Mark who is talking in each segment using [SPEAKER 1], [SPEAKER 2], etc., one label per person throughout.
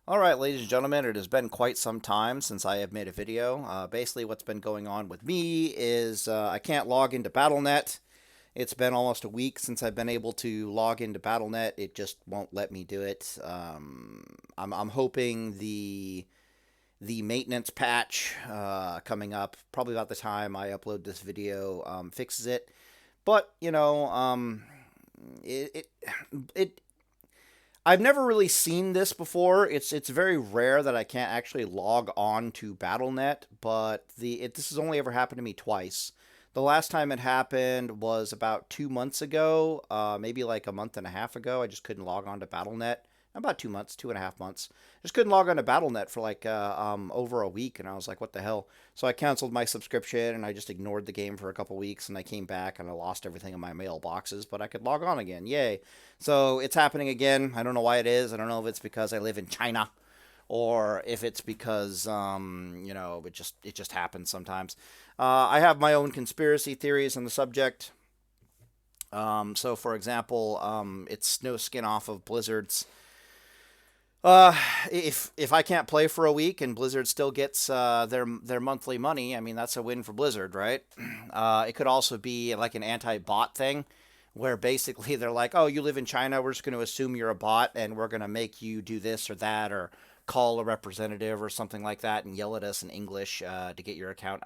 [SPEAKER 1] All right, ladies and gentlemen, it has been quite some time since I have made a video. Basically, what's been going on with me is I can't log into BattleNet. It's been almost a week since I've been able to log into BattleNet. It just won't let me do it. I'm hoping the maintenance patch coming up, probably about the time I upload this video, fixes it. But it, it it I've never really seen this before. It's very rare that I can't actually log on to BattleNet, but this has only ever happened to me twice. The last time it happened was about 2 months ago, maybe like a month and a half ago. I just couldn't log on to BattleNet. About 2 months, 2.5 months. Just couldn't log on to BattleNet for like over a week, and I was like, "What the hell?" So I canceled my subscription, and I just ignored the game for a couple weeks, and I came back, and I lost everything in my mailboxes, but I could log on again. Yay! So it's happening again. I don't know why it is. I don't know if it's because I live in China, or if it's because it just happens sometimes. I have my own conspiracy theories on the subject. So for example, it's no skin off of Blizzard's. Uh, if I can't play for a week and Blizzard still gets their monthly money, I mean that's a win for Blizzard, right? It could also be like an anti-bot thing, where basically they're like, "Oh, you live in China, we're just going to assume you're a bot, and we're going to make you do this or that, or call a representative or something like that, and yell at us in English to get your account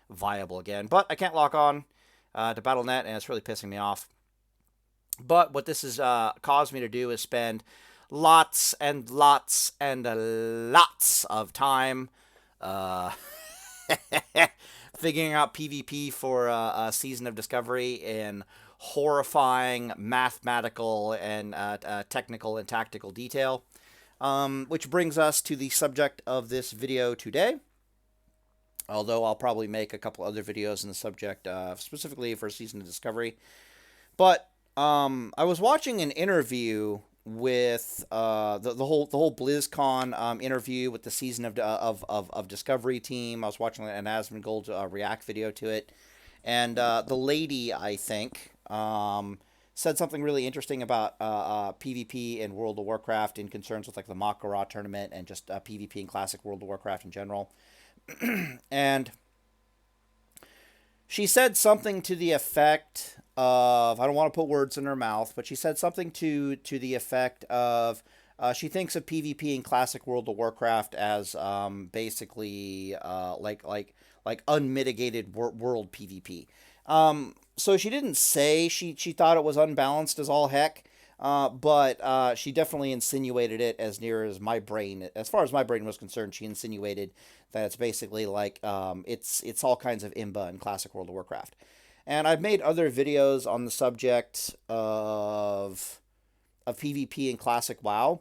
[SPEAKER 1] viable again." But I can't log on to BattleNet, and it's really pissing me off. But what this has caused me to do is spend lots and lots and lots of time uh, figuring out PvP for a season of Discovery in horrifying mathematical and technical and tactical detail. Which brings us to the subject of this video today. Although I'll probably make a couple other videos in the subject specifically for season of Discovery. But I was watching an interview with the whole BlizzCon interview with the season of Discovery team. I was watching an Asmongold react video to it, and the lady, I think, said something really interesting about PvP in World of Warcraft in concerns with like the Makara tournament and just PvP in Classic World of Warcraft in general. And she said something to the effect of, I don't want to put words in her mouth, but she said something to the effect of she thinks of PvP in Classic World of Warcraft as basically like unmitigated world PvP. So she didn't say she thought it was unbalanced as all heck, but she definitely insinuated it as near as my brain, as far as my brain was concerned. She insinuated that it's basically like it's all kinds of IMBA in Classic World of Warcraft. And I've made other videos on the subject of PvP in Classic WoW.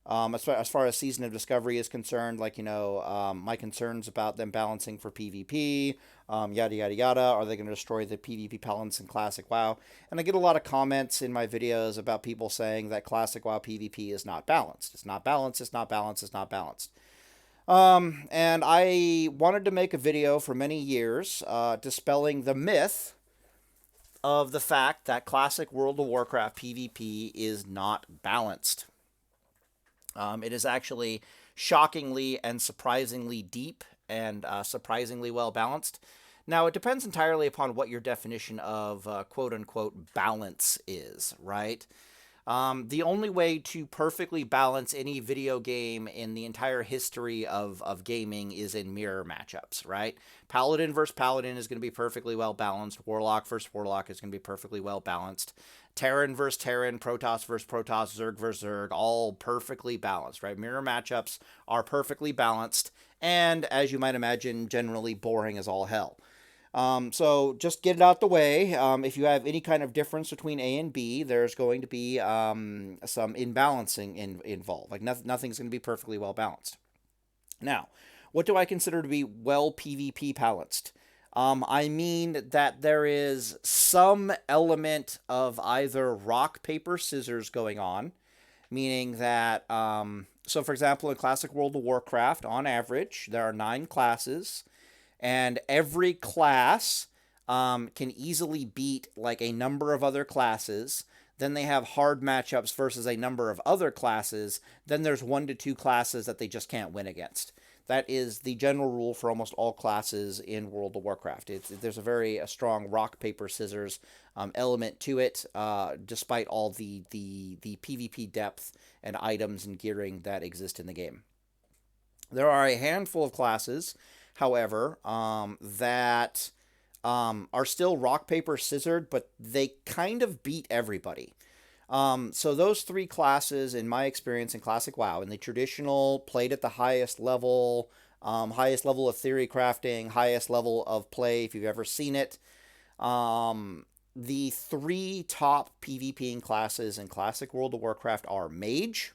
[SPEAKER 1] As far as Season of Discovery is concerned, like, my concerns about them balancing for PvP, yada, yada, yada. Are they going to destroy the PvP balance in Classic WoW? And I get a lot of comments in my videos about people saying that Classic WoW PvP is not balanced. It's not balanced, it's not balanced, it's not balanced. And I wanted to make a video for many years dispelling the myth of the fact that Classic World of Warcraft PvP is not balanced. It is actually shockingly and surprisingly deep and surprisingly well balanced. Now, it depends entirely upon what your definition of quote unquote balance is, right? The only way to perfectly balance any video game in the entire history of gaming is in mirror matchups, right? Paladin versus Paladin is going to be perfectly well balanced. Warlock versus Warlock is going to be perfectly well balanced. Terran versus Terran, Protoss versus Protoss, Zerg versus Zerg, all perfectly balanced, right? Mirror matchups are perfectly balanced, and as you might imagine, generally boring as all hell. So just get it out the way. If you have any kind of difference between A and B, there's going to be some imbalancing involved. Like nothing's going to be perfectly well balanced. Now, what do I consider to be well PvP balanced? I mean that there is some element of either rock, paper, scissors going on, meaning that, so for example, in Classic World of Warcraft, on average, there are 9 classes, and every class can easily beat like a number of other classes then they have hard matchups versus a number of other classes, then there's 1 to 2 classes that they just can't win against. That is the general rule for almost all classes in World of Warcraft. There's a strong rock, paper, scissors element to it, despite all the PvP depth and items and gearing that exist in the game. There are a handful of classes, however, that are still rock, paper, scissors, but they kind of beat everybody. So those 3 classes, in my experience in Classic WoW, in the traditional, played at the highest level of theory crafting, highest level of play, if you've ever seen it. The 3 top PvPing classes in Classic World of Warcraft are Mage,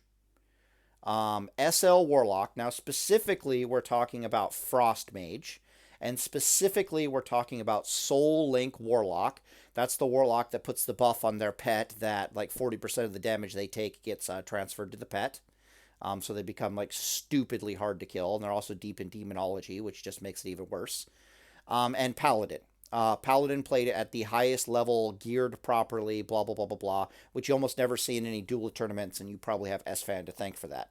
[SPEAKER 1] SL Warlock. Now, specifically, we're talking about Frost Mage. And specifically, we're talking about Soul Link Warlock. That's the Warlock that puts the buff on their pet that, like, 40% of the damage they take gets transferred to the pet. So they become, like, stupidly hard to kill. And they're also deep in demonology, which just makes it even worse. And Paladin. Paladin played at the highest level, geared properly, blah, blah, blah, blah, blah, which you almost never see in any duel tournaments, and you probably have SFan to thank for that.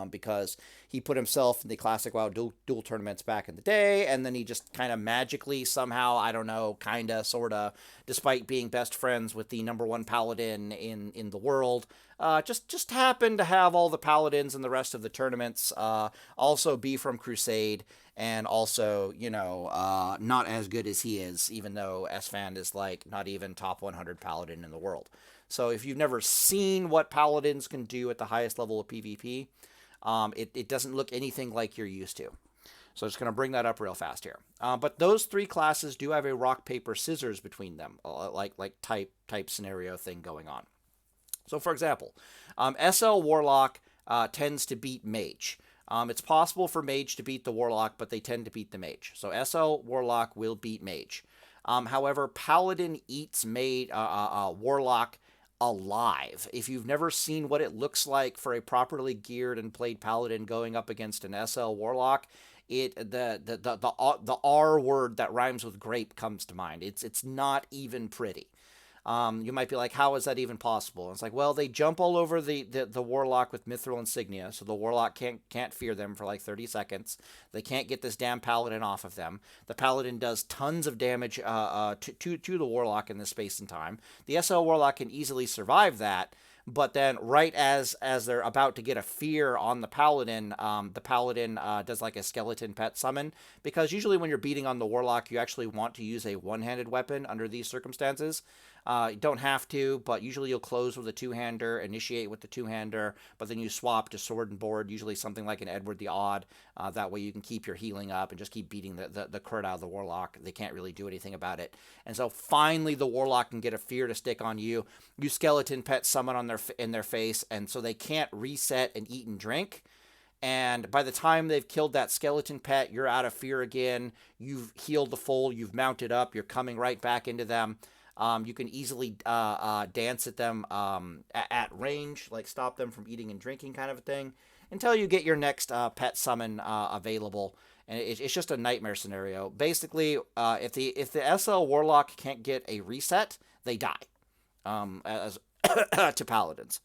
[SPEAKER 1] Because he put himself in the Classic WoW duel tournaments back in the day, and then he just kind of magically somehow, I don't know, kind of, sort of, despite being best friends with the #1 Paladin in the world, just happened to have all the Paladins in the rest of the tournaments also be from Crusade, and also, you know, not as good as he is, even though SFan is, like, not even top 100 Paladin in the world. So if you've never seen what Paladins can do at the highest level of PvP, it doesn't look anything like you're used to. So I'm just going to bring that up real fast here. But those 3 classes do have a rock, paper, scissors between them, like type scenario thing going on. So for example, SL Warlock tends to beat Mage. It's possible for Mage to beat the Warlock, but they tend to beat the Mage. So SL Warlock will beat Mage. However, Paladin eats Warlock alive. If you've never seen what it looks like for a properly geared and played Paladin going up against an SL Warlock, the R word that rhymes with grape comes to mind. It's not even pretty. You might be like, how is that even possible? And it's like, well, they jump all over the Warlock with Mithril Insignia, so the Warlock can't fear them for like 30 seconds. They can't get this damn Paladin off of them. The Paladin does tons of damage to the Warlock in this space and time. The SL Warlock can easily survive that, but then right as they're about to get a fear on the Paladin does like a skeleton pet summon, because usually when you're beating on the Warlock, you actually want to use a one-handed weapon under these circumstances. You don't have to, but usually you'll close with a two-hander, initiate with the two-hander, but then you swap to sword and board, usually something like an Edward the Odd. That way you can keep your healing up and just keep beating the crud out of the Warlock. They can't really do anything about it. And so finally the Warlock can get a fear to stick on you. You skeleton pet summon in their face, and so they can't reset and eat and drink. And by the time they've killed that skeleton pet, you're out of fear again. You've healed the foal, you've mounted up, you're coming right back into them. You can easily dance at them at range, like stop them from eating and drinking kind of a thing, until you get your next pet summon available. And it's just a nightmare scenario. Basically, if the SL Warlock can't get a reset, they die as to Paladins.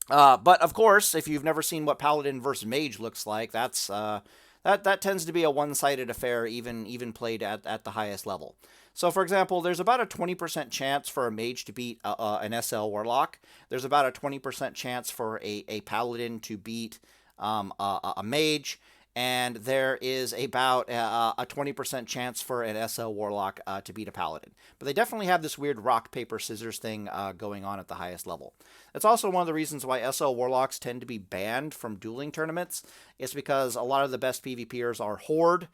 [SPEAKER 1] But of course, if you've never seen what Paladin versus Mage looks like, that tends to be a one-sided affair, even played at the highest level. So, for example, there's about a 20% chance for a Mage to beat an SL Warlock. There's about a 20% chance for a Paladin to beat a Mage. And there is about a 20% chance for an SL Warlock to beat a Paladin. But they definitely have this weird rock, paper, scissors thing going on at the highest level. That's also one of the reasons why SL Warlocks tend to be banned from dueling tournaments. It's because a lot of the best PvPers are Horde.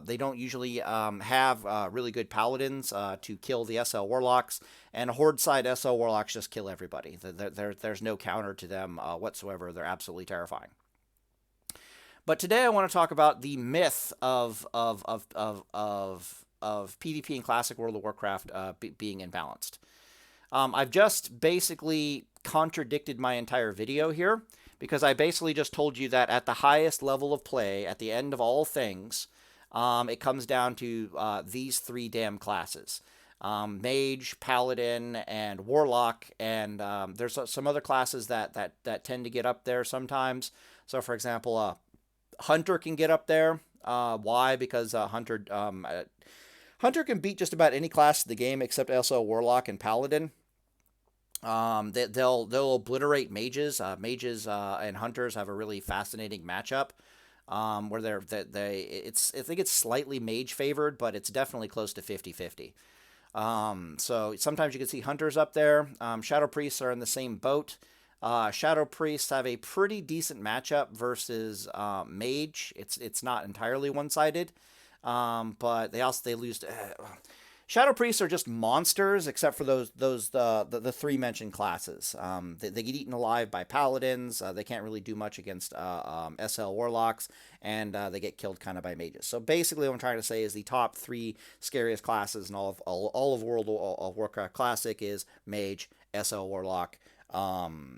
[SPEAKER 1] They don't usually have really good Paladins to kill the SL Warlocks. And Horde side SL Warlocks just kill everybody. There's no counter to them whatsoever. They're absolutely terrifying. But today I want to talk about the myth of PvP in Classic World of Warcraft being imbalanced. I've just basically contradicted my entire video here, because I basically just told you that at the highest level of play, at the end of all things, it comes down to these 3 damn classes. Mage, Paladin, and Warlock, and there's some other classes that tend to get up there sometimes. So, for example, Hunter can get up there. Why? Because Hunter can beat just about any class in the game except also Warlock and Paladin. They'll obliterate mages. Mages and hunters have a really fascinating matchup. Where I think it's slightly mage favored, but it's definitely close to 50-50. So sometimes you can see hunters up there. Shadow priests are in the same boat. Shadow priests have a pretty decent matchup versus mage. It's not entirely one sided, but they lose. Shadow priests are just monsters, except for the three mentioned classes. They get eaten alive by paladins. They can't really do much against SL warlocks, and they get killed kind of by mages. So basically, what I'm trying to say is the top three scariest classes in all of World of Warcraft Classic is mage, SL warlock. What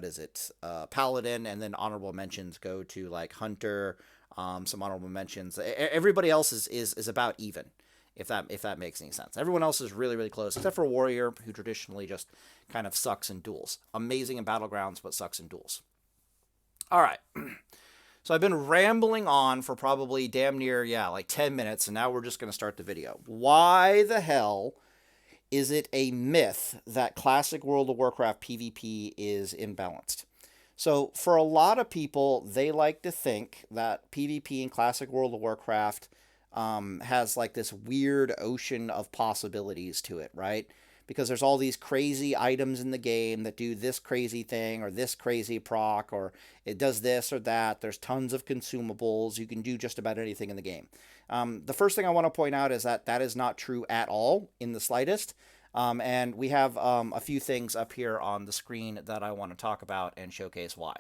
[SPEAKER 1] is it? Paladin, and then honorable mentions go to like hunter. Some honorable mentions. Everybody else is about even, if that makes any sense. Everyone else is really, really close, except for Warrior, who traditionally just kind of sucks in duels. Amazing in battlegrounds, but sucks in duels. All right. So I've been rambling on for probably damn near, like 10 minutes, and now we're just going to start the video. Why the hell is it a myth that classic World of Warcraft PvP is imbalanced? So for a lot of people, they like to think that PvP in classic World of Warcraft has like this weird ocean of possibilities to it, right? Because there's all these crazy items in the game that do this crazy thing or this crazy proc, or it does this or that. There's tons of consumables. You can do just about anything in the game. The first thing I want to point out is that is not true at all in the slightest. And we have a few things up here on the screen that I want to talk about and showcase why.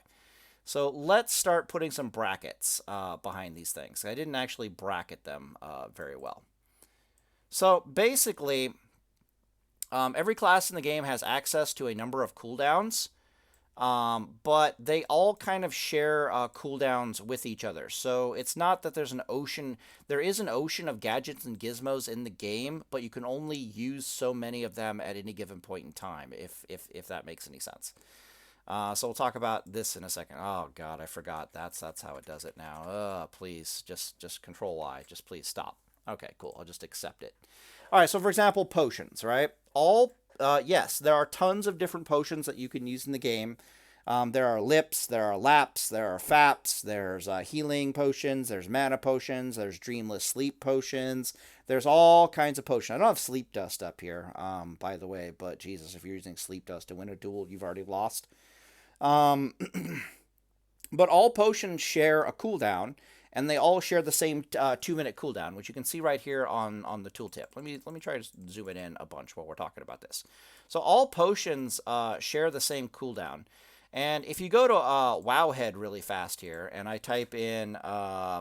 [SPEAKER 1] So let's start putting some brackets behind these things. I didn't actually bracket them very well. So basically, every class in the game has access to a number of cooldowns, but they all kind of share cooldowns with each other. So it's not that there's an ocean. There is an ocean of gadgets and gizmos in the game, but you can only use so many of them at any given point in time, if that makes any sense. So we'll talk about this in a second. Oh God, I forgot. That's how it does it now. Please, just Control Y. Just please stop. Okay, cool. I'll just accept it. All right. So for example, potions, right? Yes, there are tons of different potions that you can use in the game. There are lips, there are laps, there are faps, there's healing potions, there's mana potions, there's dreamless sleep potions. There's all kinds of potions. I don't have sleep dust up here, by the way, but Jesus, if you're using sleep dust to win a duel, you've already lost. But all potions share a cooldown, and they all share the same 2-minute cooldown, which you can see right here on the tooltip. Let me try to zoom it in a bunch while we're talking about this. So all potions share the same cooldown. And if you go to Wowhead really fast here, and I type in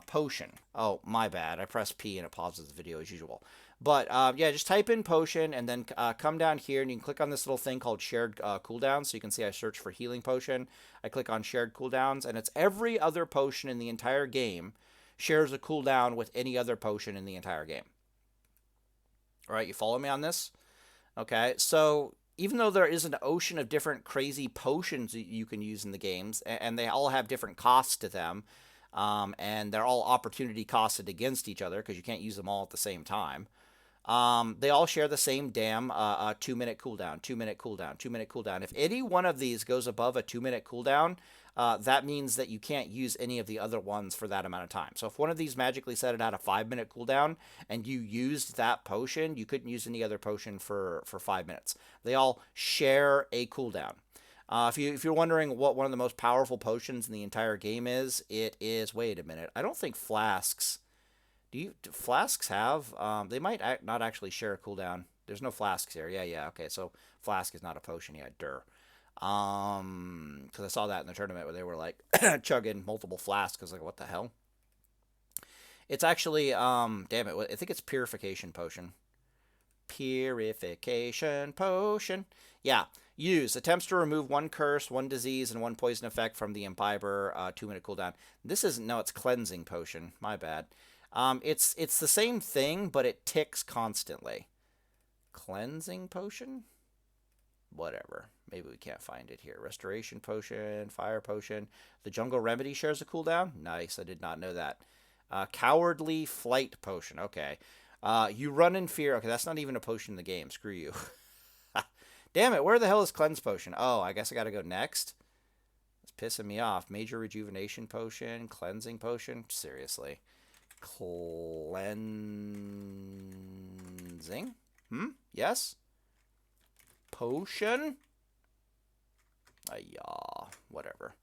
[SPEAKER 1] potion. Oh, my bad. I press P and it pauses the video as usual. But just type in potion and then come down here and you can click on this little thing called shared cooldowns. So you can see I search for healing potion. I click on shared cooldowns, and it's every other potion in the entire game shares a cooldown with any other potion in the entire game. All right, you follow me on this? Okay, so even though there is an ocean of different crazy potions that you can use in the games, and they all have different costs to them, and they're all opportunity costed against each other because you can't use them all at the same time, they all share the same damn 2-minute cooldown, 2-minute cooldown, 2-minute cooldown. If any one of these goes above a 2-minute cooldown, that means that you can't use any of the other ones for that amount of time. So if one of these magically set it at a 5-minute cooldown and you used that potion, you couldn't use any other potion for 5 minutes. They all share a cooldown. If you're wondering what one of the most powerful potions in the entire game is, it is, wait a minute, I don't think flasks, do flasks have, they might not actually share a cooldown. There's no flasks here. Yeah, okay, so flask is not a potion yet, because I saw that in the tournament where they were like chugging multiple flasks. I was like, what the hell? It's actually, damn it, I think it's purification potion. Purification potion. Yeah. Use. Attempts to remove 1 curse, 1 disease, and 1 poison effect from the imbiber. 2-minute cooldown. This isn't, no, it's cleansing potion. My bad. It's the same thing, but it ticks constantly. Cleansing potion? Whatever. Maybe we can't find it here. Restoration potion, fire potion. The jungle remedy shares a cooldown. Nice. I did not know that. Cowardly flight potion. Okay. You run in fear. Okay, that's not even a potion in the game. Screw you. Damn it. Where the hell is cleanse potion? Oh, I guess I got to go next. It's pissing me off. Major rejuvenation potion, cleansing potion. Seriously. Cleansing? Yes? Potion? Yeah, whatever.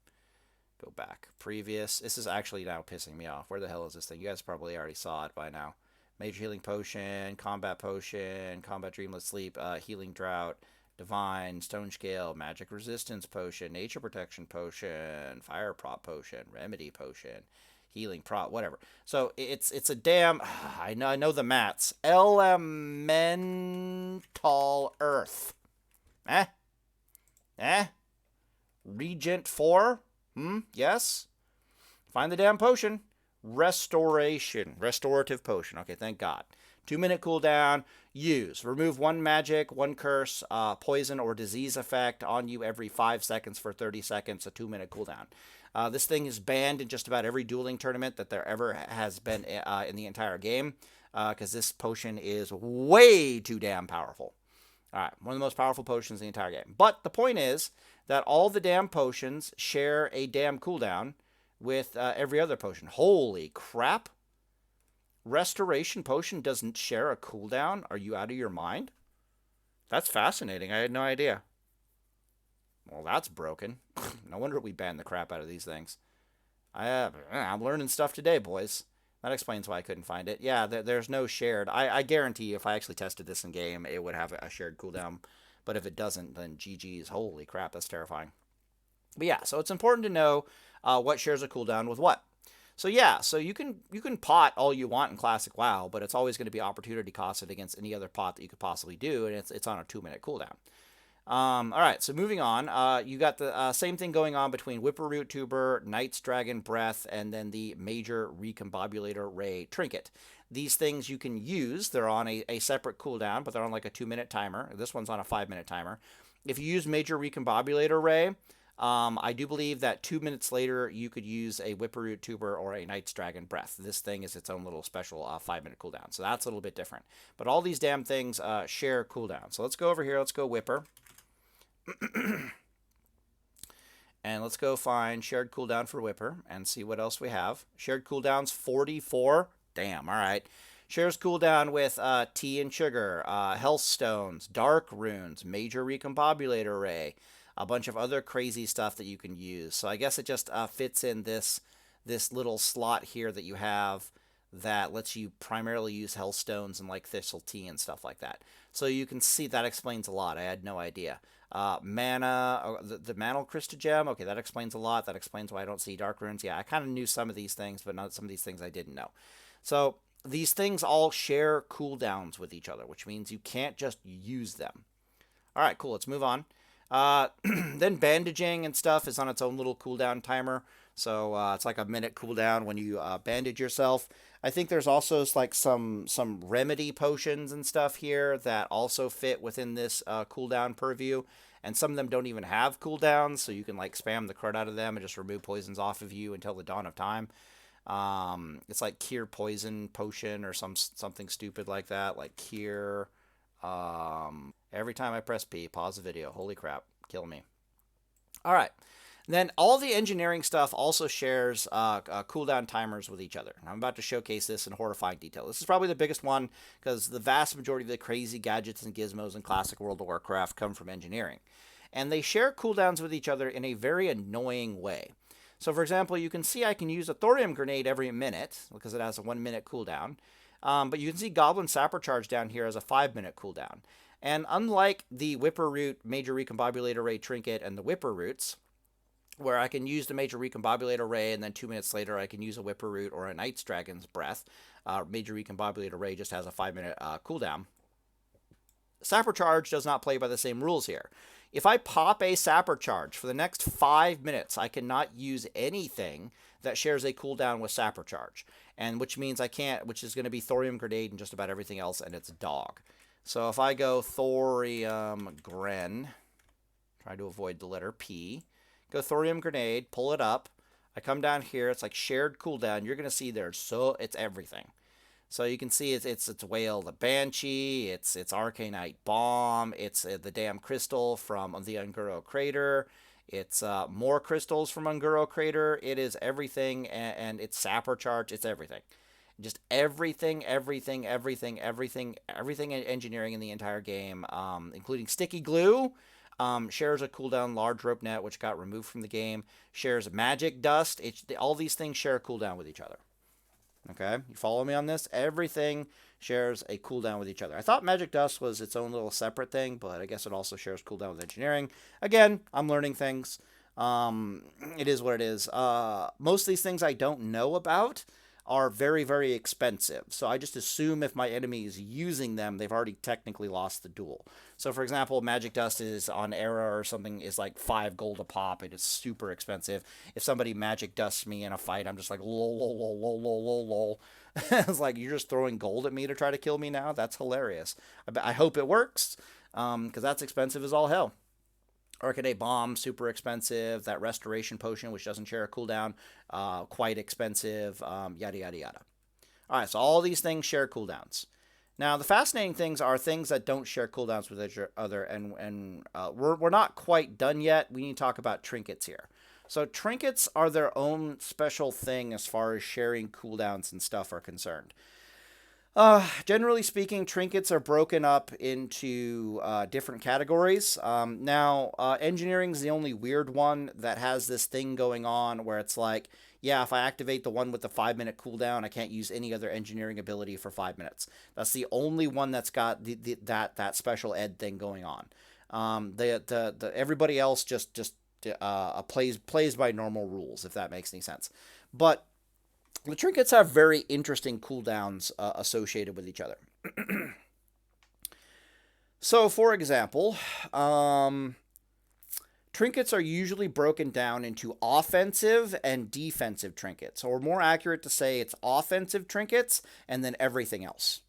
[SPEAKER 1] Go back. Previous. This is actually now pissing me off. Where the hell is this thing? You guys probably already saw it by now. Major healing potion, combat dreamless sleep, healing drought, divine, stone scale, magic resistance potion, nature protection potion, fire prop potion, remedy potion, healing prop, whatever. So it's a damn. I know the mats. Elemental earth. Regent 4? Yes? Find the damn potion. Restorative potion. Okay, thank God. 2-minute cooldown. Use. Remove 1 magic, 1 curse, poison, or disease effect on you every 5 seconds for 30 seconds. A 2-minute cooldown. This thing is banned in just about every dueling tournament that there ever has been in the entire game. Because this potion is way too damn powerful. Alright, one of the most powerful potions in the entire game. But the point is that all the damn potions share a damn cooldown with every other potion. Holy crap. Restoration potion doesn't share a cooldown? Are you out of your mind? That's fascinating. I had no idea. Well, that's broken. No wonder we banned the crap out of these things. I'm learning stuff today, boys. That explains why I couldn't find it. Yeah, there's no shared. I guarantee you if I actually tested this in game, it would have a shared cooldown. But if it doesn't, then GG's. Holy crap, that's terrifying. But yeah, so it's important to know what shares a cooldown with what. So yeah, so you can pot all you want in Classic WoW, but it's always going to be opportunity costed against any other pot that you could possibly do, and it's on a 2-minute cooldown. All right, so moving on, you got the same thing going on between Whipperroot Tuber, Knight's Dragon Breath, and then the Major Recombobulator Ray Trinket. These things you can use. They're on a separate cooldown, but they're on like a 2-minute timer. This one's on a 5-minute timer. If you use Major Recombobulator Ray, I do believe that 2 minutes later you could use a Whipperroot Tuber or a Knight's Dragon Breath. This thing is its own little special 5-minute cooldown, so that's a little bit different. But all these damn things share cooldown. So let's go over here. Let's go Whipper. And let's go find shared cooldown for Whipper and see what else we have. Shared cooldown's 44. Damn, all right. Shares cooldown with tea and sugar, health stones, dark runes, major recombobulator ray, a bunch of other crazy stuff that you can use. So I guess it just fits in this little slot here that you have that lets you primarily use health stones and like thistle tea and stuff like that. So you can see that explains a lot. I had no idea. Mana, the Mantle Crystal Gem, okay, that explains a lot. That explains why I don't see dark runes. Yeah, I kind of knew some of these things, but not some of these things I didn't know. So these things all share cooldowns with each other, which means you can't just use them. All right, cool. Let's move on. Then bandaging and stuff is on its own little cooldown timer. So it's like a minute cooldown when you bandage yourself. I think there's also like some remedy potions and stuff here that also fit within this cooldown purview. And some of them don't even have cooldowns, so you can like spam the crud out of them and just remove poisons off of you until the dawn of time. It's like Cure Poison Potion or something stupid like that, like Cure. Every time I press P, pause the video. Holy crap, kill me. All right. Then all the engineering stuff also shares cooldown timers with each other. And I'm about to showcase this in horrifying detail. This is probably the biggest one because the vast majority of the crazy gadgets and gizmos in classic World of Warcraft come from engineering. And they share cooldowns with each other in a very annoying way. So for example, you can see I can use a thorium grenade every minute because it has a 1-minute cooldown. But you can see Goblin Sapper Charge down here as a 5-minute cooldown. And unlike the Whipperroot Major Recombobulator Ray Trinket and the Whipperroots, where I can use the Major Recombobulator Ray and then 2 minutes later I can use a Whipperroot or a Knight's Dragon's Breath, Major Recombobulator Ray just has a 5-minute cooldown. Sapper Charge does not play by the same rules here. If I pop a Sapper Charge for the next 5 minutes, I cannot use anything that shares a cooldown with Sapper Charge, and which means I can't, which is going to be Thorium Grenade and just about everything else, and it's dog. So if I go Thorium Gren, try to avoid the letter P, go Thorium Grenade, pull it up, I come down here, it's like shared cooldown. You're going to see there's it's everything. So you can see it's Whale the Banshee, it's Arcanite Bomb, it's the damn crystal from the Unguro Crater, it's more crystals from Unguro Crater, it is everything, and it's Sapper Charge, it's everything. Just everything engineering in the entire game, including Sticky Glue, shares a cooldown, Large Rope Net, which got removed from the game, shares Magic Dust, all these things share a cooldown with each other. Okay, you follow me on this? Everything shares a cooldown with each other. I thought Magic Dust was its own little separate thing, but I guess it also shares cooldown with engineering. Again, I'm learning things. It is what it is. Most of these things I don't know about are very, very expensive. So I just assume if my enemy is using them, they've already technically lost the duel. So for example, Magic Dust is on Era or something is like 5 gold a pop. It is super expensive. If somebody Magic Dusts me in a fight, I'm just like, lol, lol, lol, lol, lol, lol, lol. It's like, you're just throwing gold at me to try to kill me now? That's hilarious. I hope it works, because that's expensive as all hell. Arcanite Bomb, super expensive. That Restoration Potion, which doesn't share a cooldown, quite expensive, yada, yada, yada. All right, so all these things share cooldowns. Now, the fascinating things are things that don't share cooldowns with each other, and we're not quite done yet. We need to talk about trinkets here. So trinkets are their own special thing as far as sharing cooldowns and stuff are concerned. Generally speaking, trinkets are broken up into different categories. Now, engineering is the only weird one that has this thing going on where it's like, yeah, if I activate the one with the 5-minute cooldown, I can't use any other engineering ability for 5 minutes. That's the only one that's got that special ed thing going on. Everybody else just plays by normal rules, if that makes any sense. But the trinkets have very interesting cooldowns associated with each other. So, for example, trinkets are usually broken down into offensive and defensive trinkets. Or more accurate to say, it's offensive trinkets and then everything else.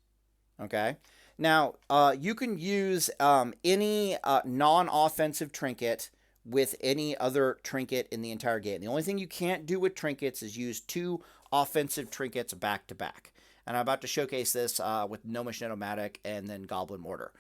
[SPEAKER 1] Okay? Now, you can use any non-offensive trinket with any other trinket in the entire game. The only thing you can't do with trinkets is use 2 offensive trinkets back to back. And I'm about to showcase this with Gnomish Netomatic and then Goblin Mortar.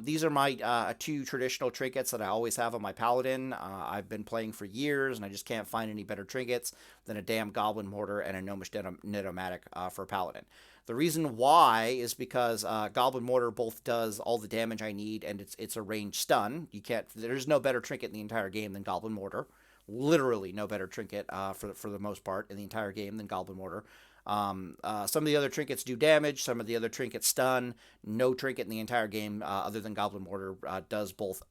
[SPEAKER 1] These are my 2 traditional trinkets that I always have on my Paladin. I've been playing for years, and I just can't find any better trinkets than a damn Goblin Mortar and a Gnomish Netomatic for Paladin. The reason why is because Goblin Mortar both does all the damage I need, and it's a ranged stun. There's no better trinket in the entire game than Goblin Mortar. Literally no better trinket for the most part in the entire game than Goblin Mortar. Some of the other trinkets do damage. Some of the other trinkets stun. No trinket in the entire game other than Goblin Mortar does both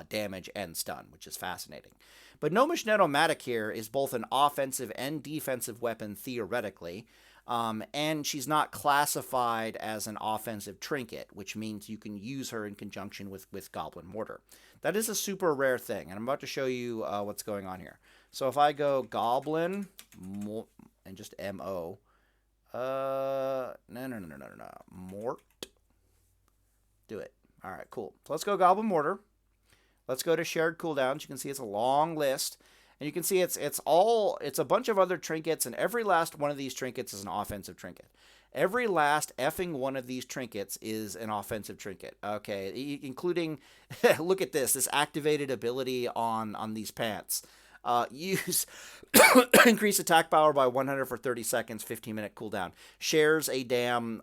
[SPEAKER 1] damage and stun, which is fascinating. But Gnomish Netomatic here is both an offensive and defensive weapon theoretically. And she's not classified as an offensive trinket, which means you can use her in conjunction with Goblin Mortar. That is a super rare thing, and I'm about to show you what's going on here. So if I go Goblin and just M-O, no, Mort, do it. All right, cool. So let's go Goblin Mortar. Let's go to shared cooldowns. You can see it's a long list. And you can see it's a bunch of other trinkets, and every last one of these trinkets is an offensive trinket. Every last effing one of these trinkets is an offensive trinket. Okay, including, look at this activated ability on these pants. Use increase attack power by 100 for 30 seconds, 15-minute cooldown. Shares a damn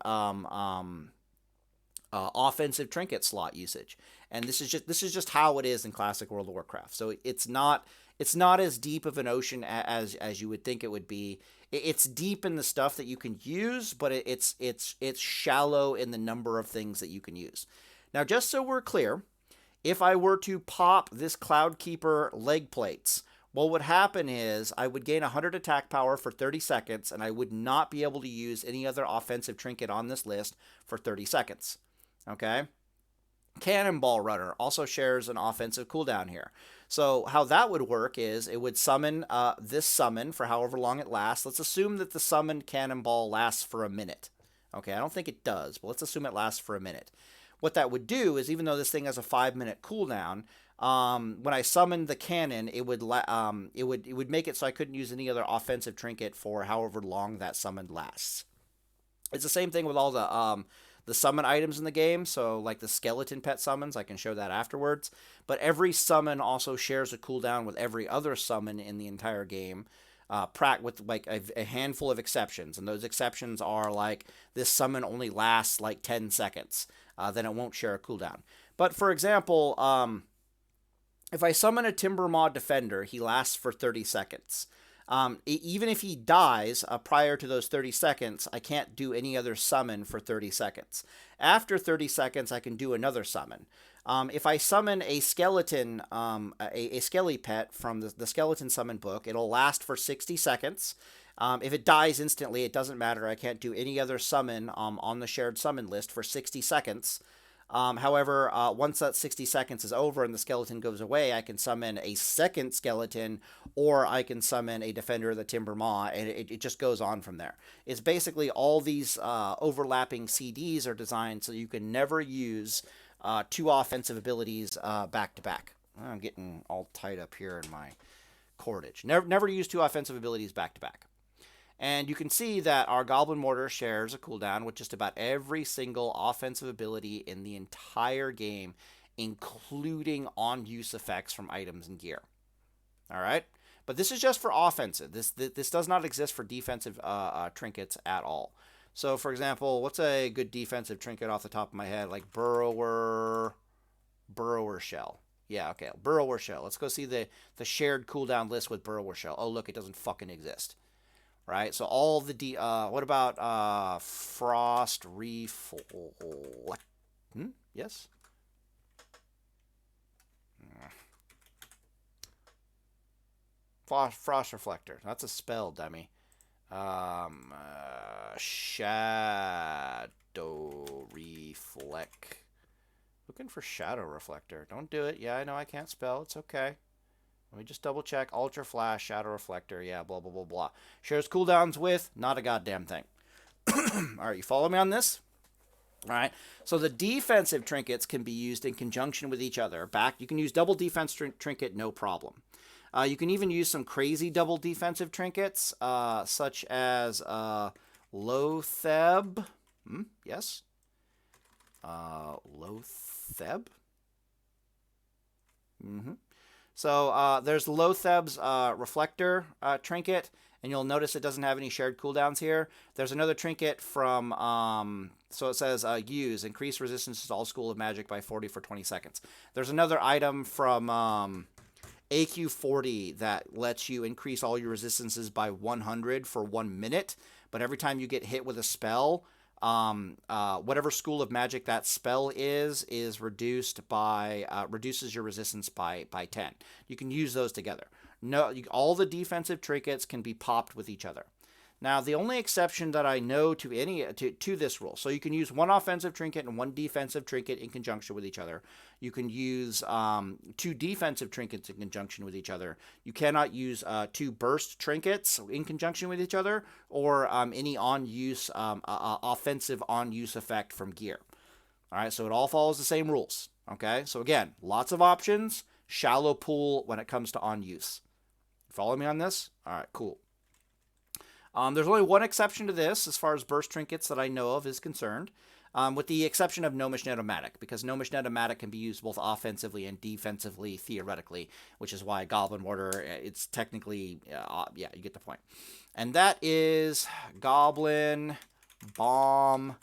[SPEAKER 1] offensive trinket slot usage. And this is just how it is in Classic World of Warcraft. So it's not as deep of an ocean as you would think it would be. It's deep in the stuff that you can use, but it's shallow in the number of things that you can use. Now, just so we're clear, if I were to pop this Cloudkeeper leg plates, what would happen is I would gain 100 attack power for 30 seconds, and I would not be able to use any other offensive trinket on this list for 30 seconds. Okay? Cannonball Runner also shares an offensive cooldown here. So how that would work is it would summon this summon for however long it lasts. Let's assume that the summoned cannonball lasts for a minute. Okay, I don't think it does, but let's assume it lasts for a minute. What that would do is, even though this thing has a 5-minute cooldown, when I summoned the cannon, it would make it so I couldn't use any other offensive trinket for however long that summon lasts. It's the same thing with all the summon items in the game. So like the skeleton pet summons, I can show that afterwards. But every summon also shares a cooldown with every other summon in the entire game. With like a handful of exceptions, and those exceptions are like this summon only lasts like 10 seconds, then it won't share a cooldown. But for example, if I summon a Timber Maw Defender, he lasts for 30 seconds. Even if he dies prior to those 30 seconds, I can't do any other summon for 30 seconds. After 30 seconds, I can do another summon. If I summon a skeleton, a skelly pet from the skeleton summon book, it'll last for 60 seconds. If it dies instantly, it doesn't matter. I can't do any other summon on the shared summon list for 60 seconds. However, once that 60 seconds is over and the skeleton goes away, I can summon a second skeleton, or I can summon a Defender of the Timber Maw, and it just goes on from there. It's basically all these overlapping CDs are designed so you can never use two offensive abilities back to back. I'm getting all tied up here in my cordage. Never use two offensive abilities back to back. And you can see that our Goblin Mortar shares a cooldown with just about every single offensive ability in the entire game, including on-use effects from items and gear. All right? But this is just for offensive. This does not exist for defensive trinkets at all. So, for example, what's a good defensive trinket off the top of my head? Like Burrower Shell. Yeah, okay, Burrower Shell. Let's go see the shared cooldown list with Burrower Shell. Oh, look, it doesn't fucking exist. Right? So all the what about Frost Reflect? Yes? Frost Reflector. That's a spell, dummy. Shadow Reflect. Looking for Shadow Reflector. Don't do it. Yeah, I know I can't spell. It's okay. Let me just double check. Ultra Flash, Shadow Reflector. Yeah, blah, blah, blah, blah. Shares cooldowns with not a goddamn thing. All right, you follow me on this? All right. So the defensive trinkets can be used in conjunction with each other. You can use double defense trinket, no problem. You can even use some crazy double defensive trinkets, such as Lotheb. Yes. Lotheb. So there's Lotheb's Reflector trinket, and you'll notice it doesn't have any shared cooldowns here. There's another trinket from, so it says use, increase resistance to all School of Magic by 40 for 20 seconds. There's another item from AQ40 that lets you increase all your resistances by 100 for 1 minute, but every time you get hit with a spell, whatever School of Magic that spell is reduced by reduces your resistance by 10. You can use those together. All the defensive trinkets can be popped with each other. Now, the only exception that I know to this rule, so you can use one offensive trinket and one defensive trinket in conjunction with each other. You can use two defensive trinkets in conjunction with each other. You cannot use two burst trinkets in conjunction with each other, or any on-use offensive on-use effect from gear. All right, so it all follows the same rules. Okay, so again, lots of options, shallow pool when it comes to on-use. Follow me on this? All right, cool. There's only one exception to this as far as burst trinkets that I know of is concerned, with the exception of Gnomish Netomatic, because Gnomish Netomatic can be used both offensively and defensively, theoretically, which is why Goblin Mortar, it's technically, yeah, you get the point. And that is Goblin Bomb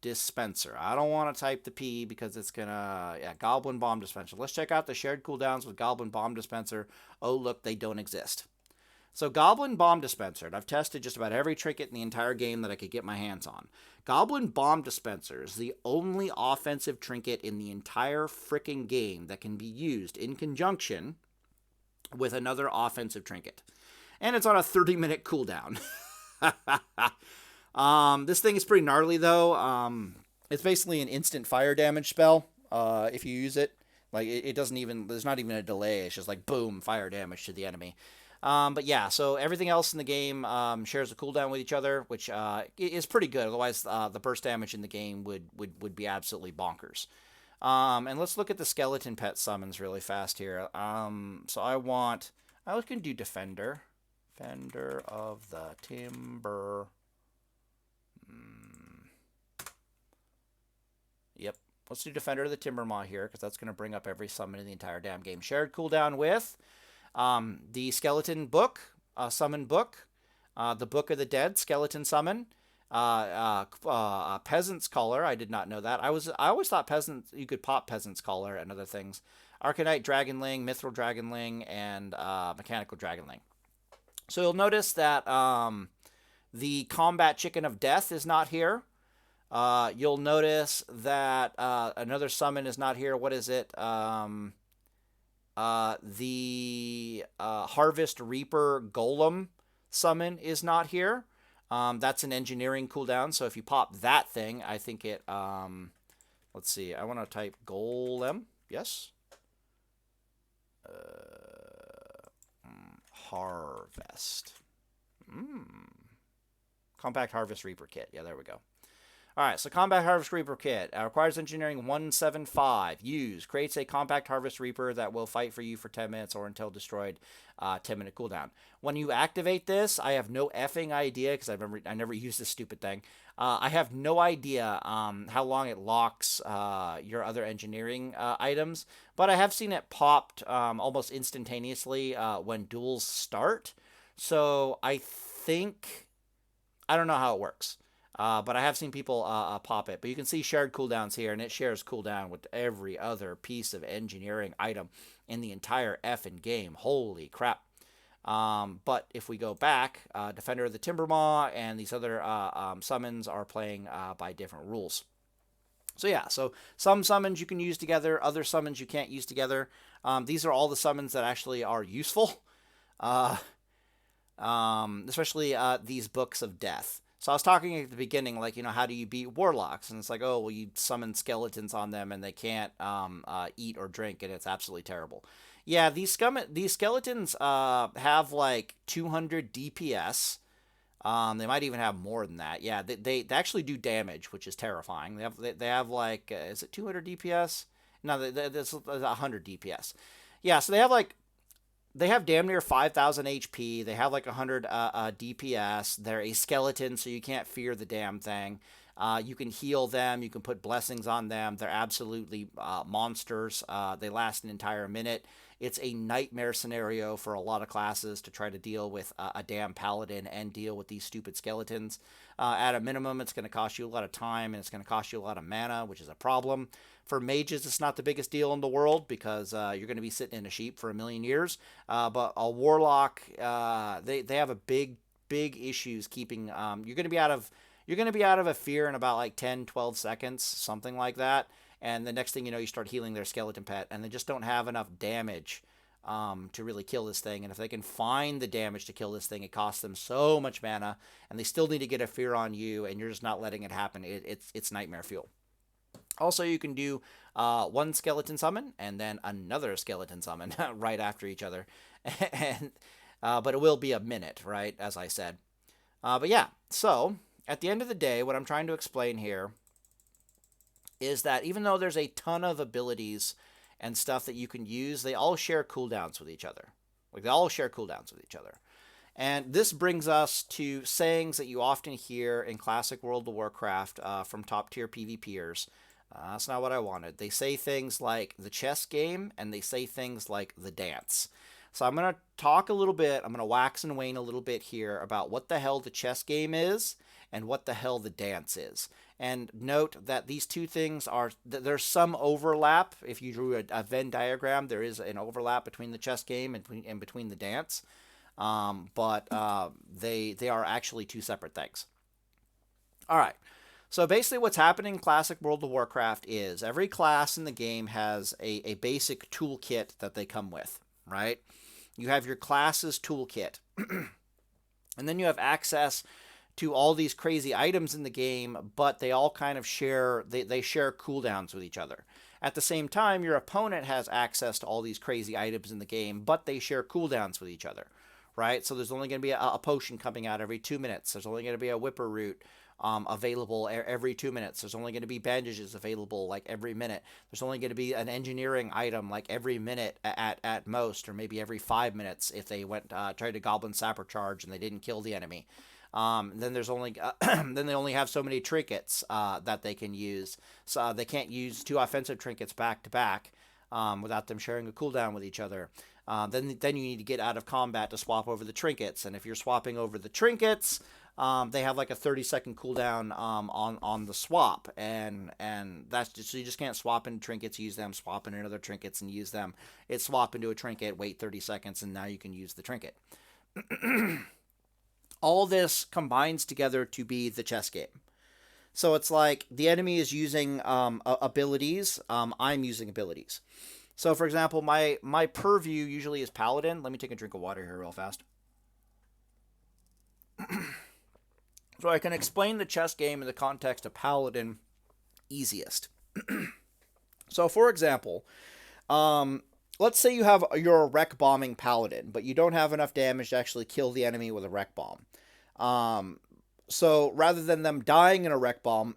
[SPEAKER 1] Dispenser. I don't want to type the P because it's gonna, yeah, Goblin Bomb Dispenser. Let's check out the shared cooldowns with Goblin Bomb Dispenser. Oh, look, they don't exist. So Goblin Bomb Dispenser, and I've tested just about every trinket in the entire game that I could get my hands on. Goblin Bomb Dispenser is the only offensive trinket in the entire frickin' game that can be used in conjunction with another offensive trinket. And it's on a 30-minute cooldown. This thing is pretty gnarly, though. It's basically an instant fire damage spell. if you use it. Like it doesn't even, there's not even a delay. It's just like boom, fire damage to the enemy. But yeah, so everything else in the game shares a cooldown with each other, which is pretty good. Otherwise, the burst damage in the game would be absolutely bonkers. And let's look at the skeleton pet summons really fast here. So I can do Defender. Defender of the Timber. Yep. Let's do Defender of the Timbermaw here, because that's going to bring up every summon in the entire damn game. Shared cooldown with the Skeleton Book, Summon Book, the Book of the Dead, Skeleton Summon, Peasant's Collar. I did not know that. I always thought you could pop Peasant's Collar and other things. Arcanite Dragonling, Mithril Dragonling, and Mechanical Dragonling. So you'll notice that the Combat Chicken of Death is not here. You'll notice that another summon is not here. What is it? The Harvest Reaper Golem summon is not here. That's an engineering cooldown. So if you pop that thing, I think it... let's see. I want to type Golem. Yes. Harvest. Compact Harvest Reaper Kit. Yeah, there we go. All right, so Compact Harvest Reaper Kit requires engineering 175. Use. Creates a Compact Harvest Reaper that will fight for you for 10 minutes or until destroyed. 10-minute cooldown. When you activate this, I have no effing idea, because I never used this stupid thing. I have no idea how long it locks your other engineering items, but I have seen it popped almost instantaneously when duels start. So I don't know how it works. But I have seen people pop it. But you can see shared cooldowns here, and it shares cooldown with every other piece of engineering item in the entire effing game. Holy crap. But if we go back, Defender of the Timbermaw and these other summons are playing by different rules. So yeah, so some summons you can use together, other summons you can't use together. These are all the summons that actually are useful, especially these Books of Death. So I was talking at the beginning, like, how do you beat warlocks? And it's like, oh, well, you summon skeletons on them and they can't eat or drink, and it's absolutely terrible. Yeah, these skeletons have like 200 DPS. They might even have more than that. Yeah, they actually do damage, which is terrifying. They have like, is it 200 DPS? No, that's 100 DPS. Yeah, so they have damn near 5,000 HP. They have like 100 DPS. They're a skeleton, so you can't fear the damn thing. You can heal them. You can put blessings on them. They're absolutely monsters. They last an entire minute. It's a nightmare scenario for a lot of classes to try to deal with a damn paladin and deal with these stupid skeletons. At a minimum, it's going to cost you a lot of time, and it's going to cost you a lot of mana, which is a problem. For mages, it's not the biggest deal in the world, because you're going to be sitting in a sheep for a million years. But a warlock, they have a big issues keeping. You're going to be out of a fear in about like 10, 12 seconds, something like that. And the next thing you know, you start healing their skeleton pet, and they just don't have enough damage to really kill this thing. And if they can find the damage to kill this thing, it costs them so much mana, and they still need to get a fear on you, and you're just not letting it happen. It's nightmare fuel. Also, you can do one skeleton summon and then another skeleton summon right after each other. But it will be a minute, right, as I said. But yeah, so at the end of the day, what I'm trying to explain here is that even though there's a ton of abilities and stuff that you can use, they all share cooldowns with each other. Like, they all share cooldowns with each other. And this brings us to sayings that you often hear in classic World of Warcraft from top-tier PvPers. That's not what I wanted. They say things like the chess game, and they say things like the dance. So I'm going to talk a little bit, I'm going to wax and wane a little bit here about what the hell the chess game is and what the hell the dance is. And note that these two things there's some overlap. If you drew a Venn diagram, there is an overlap between the chess game and between the dance. But they are actually two separate things. All right. So basically what's happening in classic World of Warcraft is every class in the game has a basic toolkit that they come with, right? You have your class's toolkit. And then you have access to all these crazy items in the game, but they all kind of share, they share cooldowns with each other. At the same time, your opponent has access to all these crazy items in the game, but they share cooldowns with each other, right? So there's only going to be a potion coming out every 2 minutes. There's only going to be a whipper root available every 2 minutes. There's only going to be bandages available like every minute. There's only going to be an engineering item like every minute at most, or maybe every 5 minutes if they went tried to goblin sapper charge and they didn't kill the enemy. Then there's only then they only have so many trinkets that they can use. So they can't use 2 offensive trinkets back to back without them sharing a cooldown with each other. Then you need to get out of combat to swap over the trinkets, and if you're swapping over the trinkets, they have like a 30-second cooldown on the swap, and that's just, so you just can't swap into trinkets, use them, swap into other trinkets and use them. It's swap into a trinket, wait 30 seconds, and now you can use the trinket. All this combines together to be the chess game. So it's like the enemy is using abilities, I'm using abilities. So for example, my purview usually is Paladin. Let me take a drink of water here real fast. So I can explain the chess game in the context of Paladin easiest. So for example, let's say you're a wreck bombing Paladin, but you don't have enough damage to actually kill the enemy with a wreck bomb. So rather than them dying in a wreck bomb,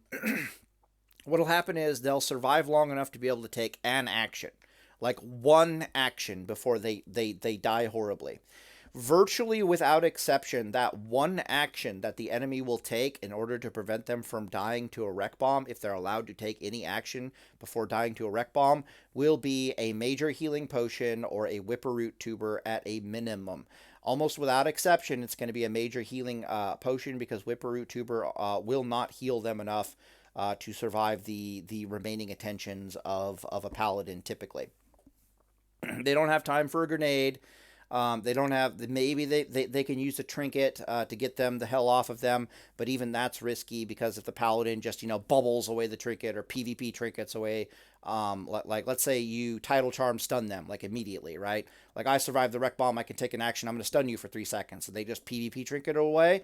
[SPEAKER 1] what'll happen is they'll survive long enough to be able to take an action, like one action before they die horribly. Virtually without exception, that one action that the enemy will take in order to prevent them from dying to a wreck bomb, if they're allowed to take any action before dying to a wreck bomb, will be a major healing potion or a whipperroot tuber at a minimum. Almost without exception, it's going to be a major healing potion, because whipperroot tuber will not heal them enough to survive the remaining attentions of a paladin typically. They don't have time for a grenade. They don't have, maybe they can use a trinket to get them the hell off of them, but even that's risky, because if the paladin just, bubbles away the trinket, or PvP trinkets away, like let's say you title charm stun them like immediately, right? Like I survived the wreck bomb, I can take an action, I'm going to stun you for 3 seconds, so they just PvP trinket away.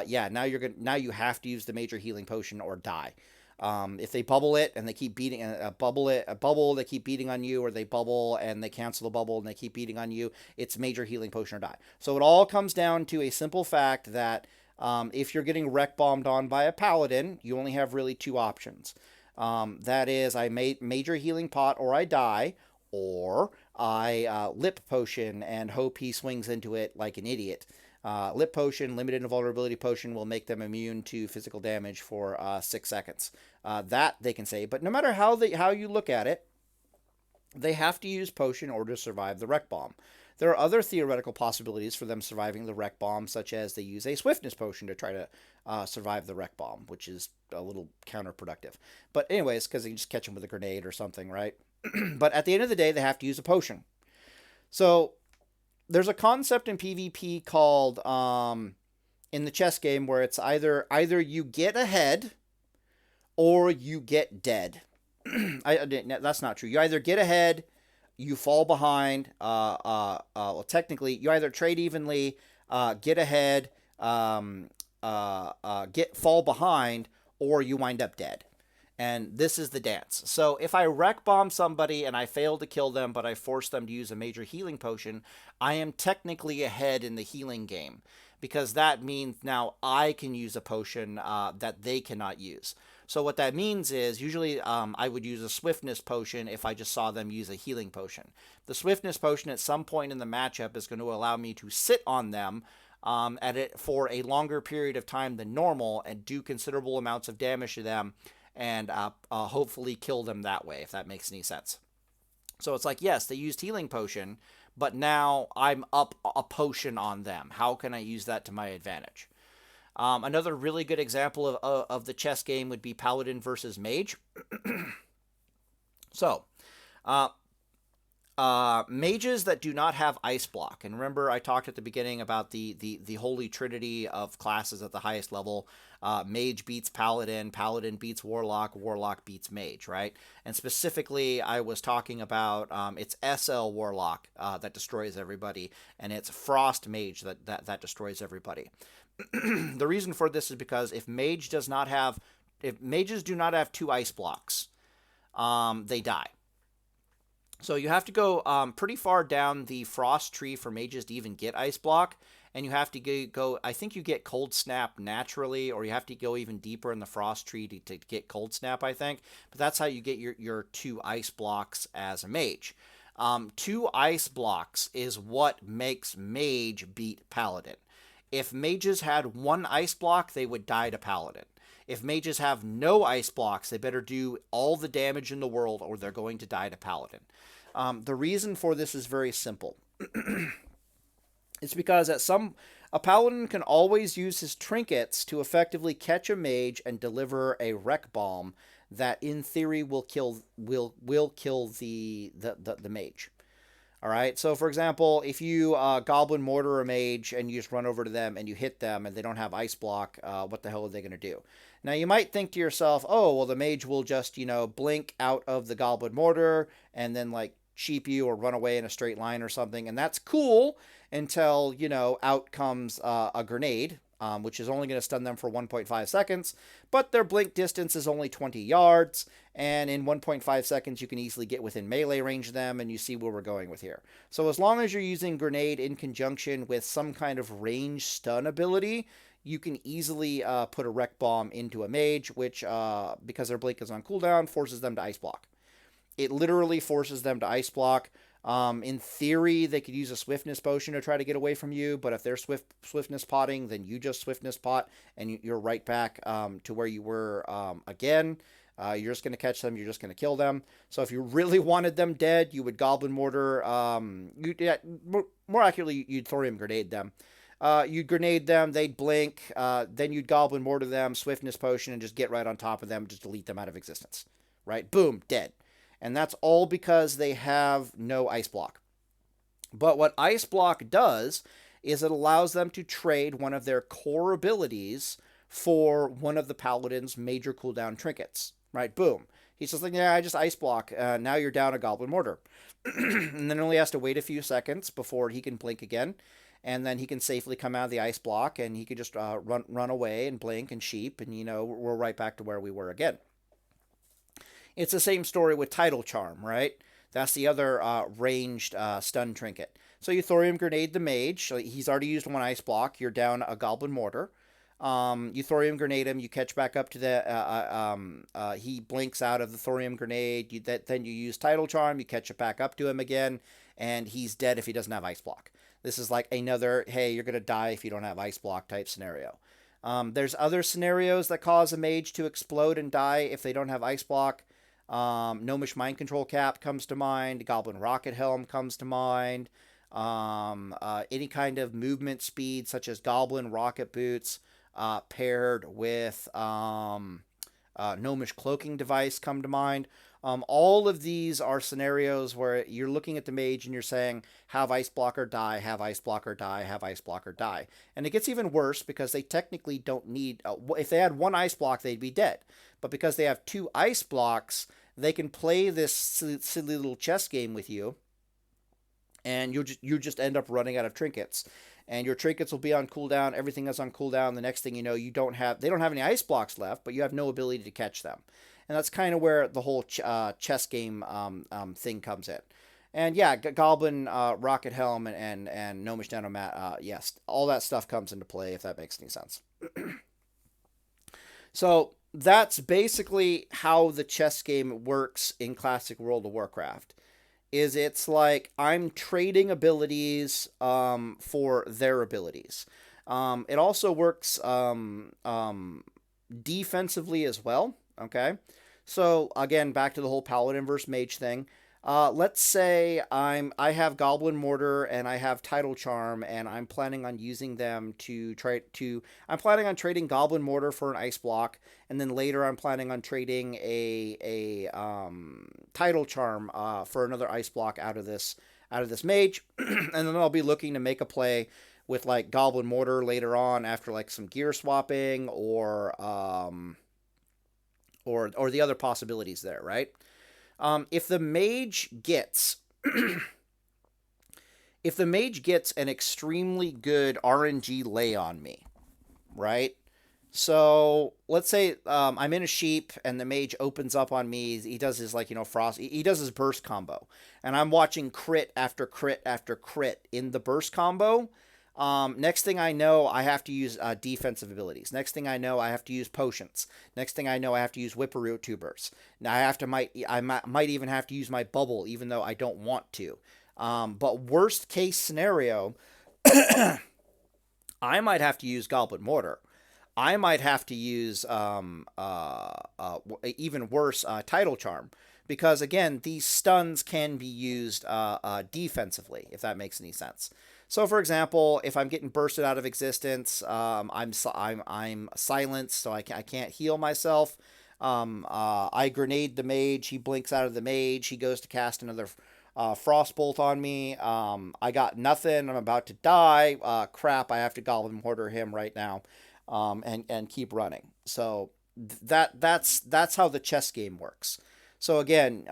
[SPEAKER 1] Yeah, now you have to use the major healing potion or die. If they bubble it and they keep beating they keep beating on you, or they bubble and they cancel the bubble and they keep beating on you, it's major healing potion or die. So it all comes down to a simple fact that if you're getting wreck bombed on by a paladin, you only have really 2 options. That is, I major healing pot or I die, or I lip potion and hope he swings into it like an idiot. Lip potion, limited invulnerability potion, will make them immune to physical damage for 6 seconds. That they can say, but no matter how you look at it, they have to use potion in order to survive the wreck bomb. There are other theoretical possibilities for them surviving the wreck bomb, such as they use a swiftness potion to try to survive the wreck bomb, which is a little counterproductive. But anyways, because they just catch them with a grenade or something, right? But at the end of the day, they have to use a potion. So there's a concept in PvP called in the chess game where it's either you get ahead or you get dead. That's not true. You either get ahead, you fall behind. Well, technically, you either trade evenly, get ahead, fall behind, or you wind up dead. And this is the dance. So if I wreck bomb somebody and I fail to kill them, but I force them to use a major healing potion, I am technically ahead in the healing game, because that means now I can use a potion that they cannot use. So what that means is usually I would use a swiftness potion if I just saw them use a healing potion. The swiftness potion at some point in the matchup is going to allow me to sit on them at it for a longer period of time than normal and do considerable amounts of damage to them, and hopefully kill them that way, if that makes any sense. So it's like, yes, they used healing potion, but now I'm up a potion on them. How can I use that to my advantage? Another really good example of the chess game would be Paladin versus Mage. So, mages that do not have ice block, and remember I talked at the beginning about the holy trinity of classes at the highest level. Mage beats Paladin, Paladin beats Warlock, Warlock beats Mage, right? And specifically, I was talking about it's SL Warlock that destroys everybody, and it's Frost Mage that destroys everybody. The reason for this is because if mages do not have 2 ice blocks, they die. So you have to go pretty far down the frost tree for mages to even get ice block, and you have to go. I think you get cold snap naturally, or you have to go even deeper in the frost tree to get cold snap. I think, but that's how you get your 2 ice blocks as a mage. 2 ice blocks is what makes mage beat paladin. If mages had 1 ice block, they would die to paladin. If mages have no ice blocks, they better do all the damage in the world or they're going to die to paladin. The reason for this is very simple. It's because a paladin can always use his trinkets to effectively catch a mage and deliver a wreck bomb that in theory will kill the mage. All right. So, for example, if you goblin mortar a mage and you just run over to them and you hit them and they don't have ice block, what the hell are they going to do? Now, you might think to yourself, oh, well, the mage will just, blink out of the goblin mortar and then, like, cheap you or run away in a straight line or something. And that's cool until, out comes a grenade, which is only going to stun them for 1.5 seconds. But their blink distance is only 20 yards. And in 1.5 seconds, you can easily get within melee range of them, and you see where we're going with here. So as long as you're using grenade in conjunction with some kind of range stun ability, you can easily put a wreck bomb into a mage, which, because their blink is on cooldown, forces them to ice block. It literally forces them to ice block. In theory, they could use a swiftness potion to try to get away from you, but if they're swiftness potting, then you just swiftness pot, and you're right back to where you were again. You're just going to catch them. You're just going to kill them. So if you really wanted them dead, you would goblin mortar. More accurately, you'd thorium grenade them. You'd grenade them. They'd blink. Then you'd goblin mortar them, swiftness potion, and just get right on top of them. Just delete them out of existence. Right? Boom, dead. And that's all because they have no ice block. But what ice block does is it allows them to trade one of their core abilities for one of the paladin's major cooldown trinkets. Right? Boom. He's just like, yeah, I just ice block. Now you're down a goblin mortar. And then only has to wait a few seconds before he can blink again. And then he can safely come out of the ice block and he can just run away and blink and sheep. And, we're right back to where we were again. It's the same story with Tidal Charm, right? That's the other ranged stun trinket. So you thorium grenade the mage. He's already used 1 ice block. You're down a goblin mortar. You thorium grenade him. You catch back up to the. He blinks out of the thorium grenade. Then you use Tidal Charm. You catch it back up to him again, and he's dead if he doesn't have ice block. This is like another, hey, you're gonna die if you don't have ice block type scenario. There's other scenarios that cause a mage to explode and die if they don't have ice block. Gnomish Mind Control Cap comes to mind. Goblin Rocket Helm comes to mind. Any kind of movement speed, such as Goblin Rocket Boots, paired with Gnomish Cloaking Device, come to mind. All of these are scenarios where you're looking at the mage and you're saying, have ice blocker die, have ice blocker die, have ice blocker die. And it gets even worse because they technically don't need, if they had 1 ice block, they'd be dead. But because they have 2 ice blocks, they can play this silly little chess game with you, and you just end up running out of trinkets. And your trinkets will be on cooldown, everything is on cooldown. The next thing you know, they don't have any ice blocks left, but you have no ability to catch them. And that's kind of where the whole chess game thing comes in. And yeah, Goblin, Rocket Helm, and Gnomish Nanomat, yes, all that stuff comes into play, if that makes any sense. So that's basically how the chess game works in Classic World of Warcraft. It's like I'm trading abilities for their abilities. It also works defensively as well. Okay, so again, back to the whole Paladin versus Mage thing. Let's say I have Goblin Mortar and I have Tidal Charm, and I'm planning on using them I'm planning on trading Goblin Mortar for an ice block, and then later I'm planning on trading a Tidal Charm for another ice block out of this mage, and then I'll be looking to make a play with like Goblin Mortar later on after like some gear swapping or the other possibilities there, right? If the mage gets an extremely good RNG lay on me, right? So let's say I'm in a sheep and the mage opens up on me. He does his like frost. He does his burst combo, and I'm watching crit after crit after crit in the burst combo. Next thing I know, I have to use defensive abilities. Next thing I know, I have to use potions. Next thing I know, I have to use whippoorwill tubers. Now I might even have to use my bubble, even though I don't want to. But worst case scenario, I might have to use Goblin Mortar. I might have to use even worse Tidal Charm because again these stuns can be used defensively if that makes any sense. So for example, if I'm getting bursted out of existence, I'm silenced, so I can't heal myself. I grenade the mage. He blinks out of the mage. He goes to cast another frostbolt on me. I got nothing. I'm about to die. Crap! I have to Goblin Mortar him right now, and keep running. So that's how the chess game works. So again,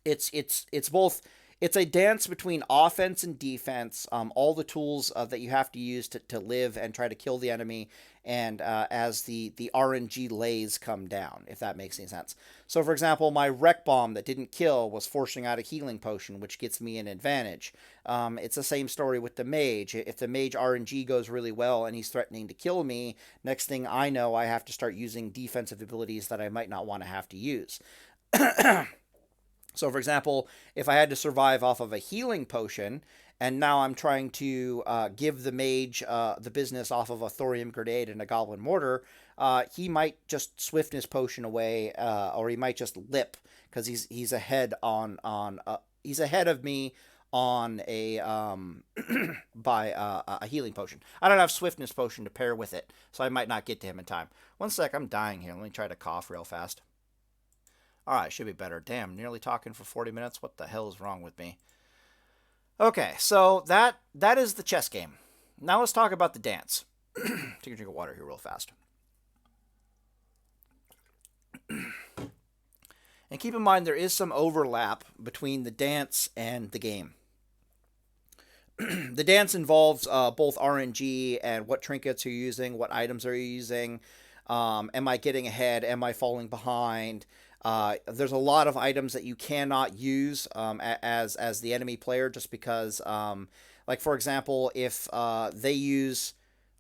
[SPEAKER 1] it's both. It's a dance between offense and defense. All the tools that you have to use to live and try to kill the enemy, and as the RNG lays come down, if that makes any sense. So, for example, my wreck bomb that didn't kill was forcing out a healing potion, which gets me an advantage. It's the same story with the mage. If the mage RNG goes really well and he's threatening to kill me, next thing I know, I have to start using defensive abilities that I might not want to have to use. So, for example, if I had to survive off of a healing potion, and now I'm trying to give the mage the business off of a thorium grenade and a goblin mortar, he might just swiftness potion away, or he might just lip because he's ahead he's ahead of me on a by a healing potion. I don't have swiftness potion to pair with it, so I might not get to him in time. One sec, I'm dying here. Let me try to cough real fast. All right, should be better. Damn, nearly talking for 40 minutes. What the hell is wrong with me? Okay, so that is the chess game. Now let's talk about the dance. Take a drink of water here real fast. And keep in mind there is some overlap between the dance and the game. The dance involves both RNG and what trinkets are you using, what items are you using, am I getting ahead, am I falling behind. There's a lot of items that you cannot use as the enemy player just because, like for example, if they use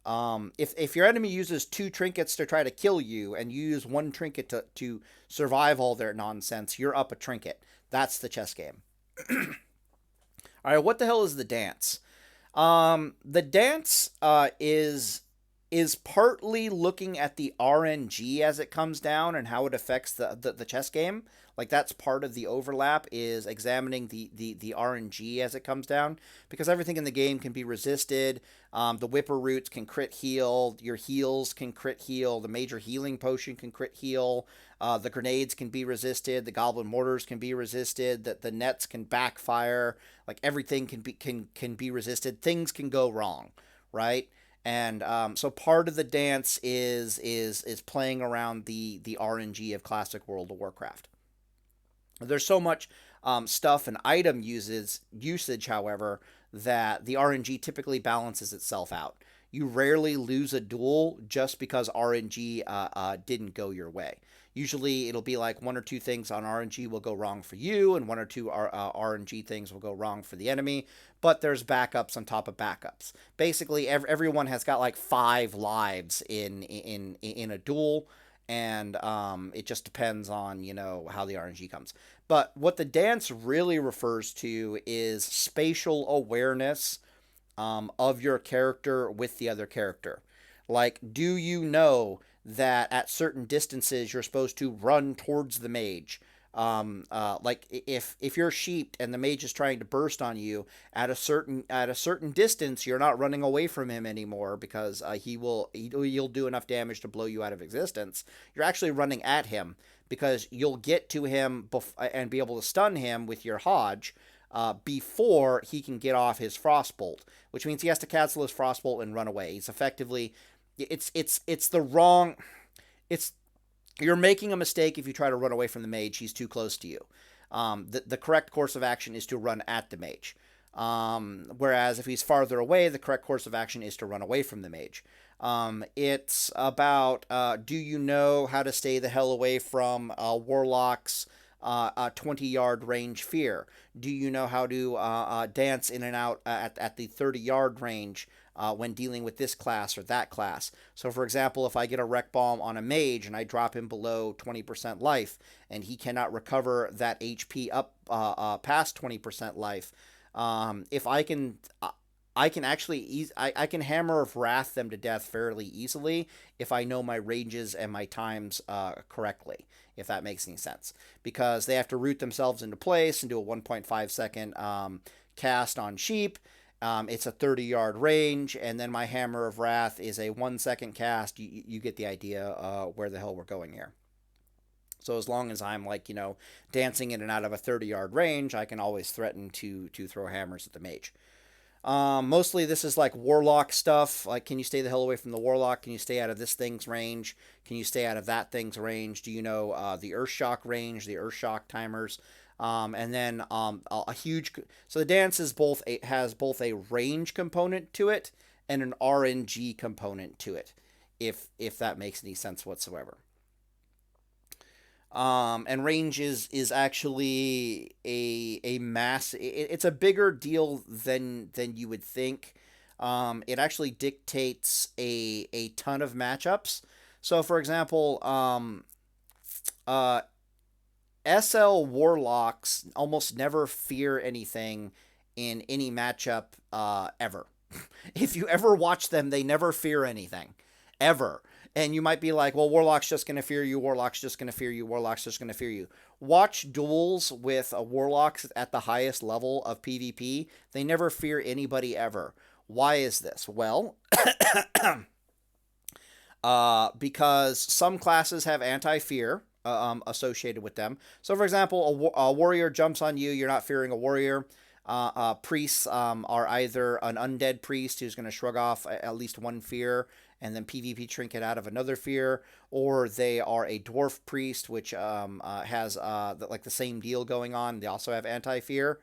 [SPEAKER 1] if your enemy uses two trinkets to try to kill you and you use one trinket to survive all their nonsense, you're up a trinket. That's the chess game. All right, what the hell is the dance? The dance is partly looking at the RNG as it comes down and how it affects the chess game. Like that's part of the overlap is examining the RNG as it comes down because everything in the game can be resisted. The whipper roots can crit heal. Your heals can crit heal. The major healing potion can crit heal. The grenades can be resisted. The goblin mortars can be resisted. The nets can backfire. Like everything can be resisted. Things can go wrong, right? And so part of the dance is playing around the RNG of classic World of Warcraft. There's so much stuff and item usage, however, that the RNG typically balances itself out. You rarely lose a duel just because RNG didn't go your way. Usually it'll be like one or two things on RNG will go wrong for you, and one or two RNG things will go wrong for the enemy, but there's backups on top of backups. Basically, everyone has got like 5 lives in a duel, and it just depends on, how the RNG comes. But what the dance really refers to is spatial awareness of your character with the other character. Like, do you know that at certain distances you're supposed to run towards the mage? Like if you're sheeped and the mage is trying to burst on you at a certain distance, you're not running away from him anymore because he'll do enough damage to blow you out of existence. You're actually running at him because you'll get to him and be able to stun him with your Hodge. Before he can get off his frostbolt, which means he has to cancel his frostbolt and run away. He's effectively, it's the wrong, it's you're making a mistake if you try to run away from the mage. He's too close to you. The correct course of action is to run at the mage. Whereas if he's farther away, the correct course of action is to run away from the mage. It's about do you know how to stay the hell away from warlocks? 20-yard range fear? Do you know how to dance in and out at the 30-yard range when dealing with this class or that class? So, for example, if I get a wreck bomb on a mage and I drop him below 20% life and he cannot recover that HP up past 20% life, if I can actually I can hammer of wrath them to death fairly easily if I know my ranges and my times correctly, if that makes any sense, because they have to root themselves into place and do a 1.5 second cast on sheep. It's a 30-yard range, and then my hammer of wrath is a 1 second cast. You get the idea where the hell we're going here. So as long as I'm like, dancing in and out of a 30-yard range, I can always threaten to throw hammers at the mage. Mostly this is like warlock stuff. Like, can you stay the hell away from the warlock? Can you stay out of this thing's range? Can you stay out of that thing's range? Do you know the Earthshock range, the Earthshock timers? And then a huge... So the dance has both a range component to it and an RNG component to it, if that makes any sense whatsoever. And range is actually a mass. It's a bigger deal than you would think. It actually dictates a ton of matchups. So, for example, SL warlocks almost never fear anything in any matchup ever. If you ever watch them, they never fear anything, ever. And you might be like, well, Warlock's just going to fear you, Warlock's just going to fear you, Warlock's just going to fear you. Watch duels with Warlocks at the highest level of PvP. They never fear anybody ever. Why is this? Well, because some classes have anti-fear associated with them. So, for example, a warrior jumps on you, you're not fearing a warrior. Priests are either an undead priest who's going to shrug off at least one fear and then PvP trinket out of another fear, or they are a dwarf priest, which has like the same deal going on. They also have anti-fear.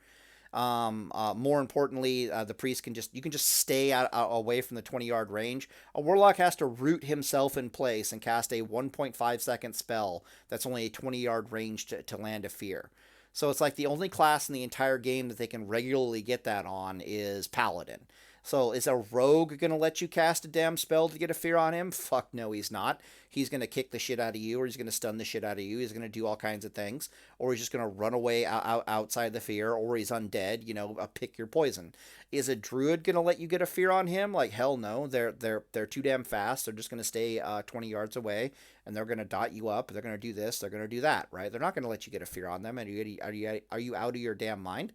[SPEAKER 1] More importantly, the priest can just stay away from the 20-yard range. A warlock has to root himself in place and cast a 1.5 second spell that's only a 20-yard range to land a fear. So it's like the only class in the entire game that they can regularly get that on is Paladin. So is a rogue going to let you cast a damn spell to get a fear on him? Fuck no, he's not. He's going to kick the shit out of you, or he's going to stun the shit out of you. He's going to do all kinds of things, or he's just going to run away outside the fear, or he's undead, pick your poison. Is a druid going to let you get a fear on him? Like, hell no. They're too damn fast. They're just going to stay 20 yards away, and they're going to dot you up. They're going to do this. They're going to do that, right? They're not going to let you get a fear on them. And are you out of your damn mind?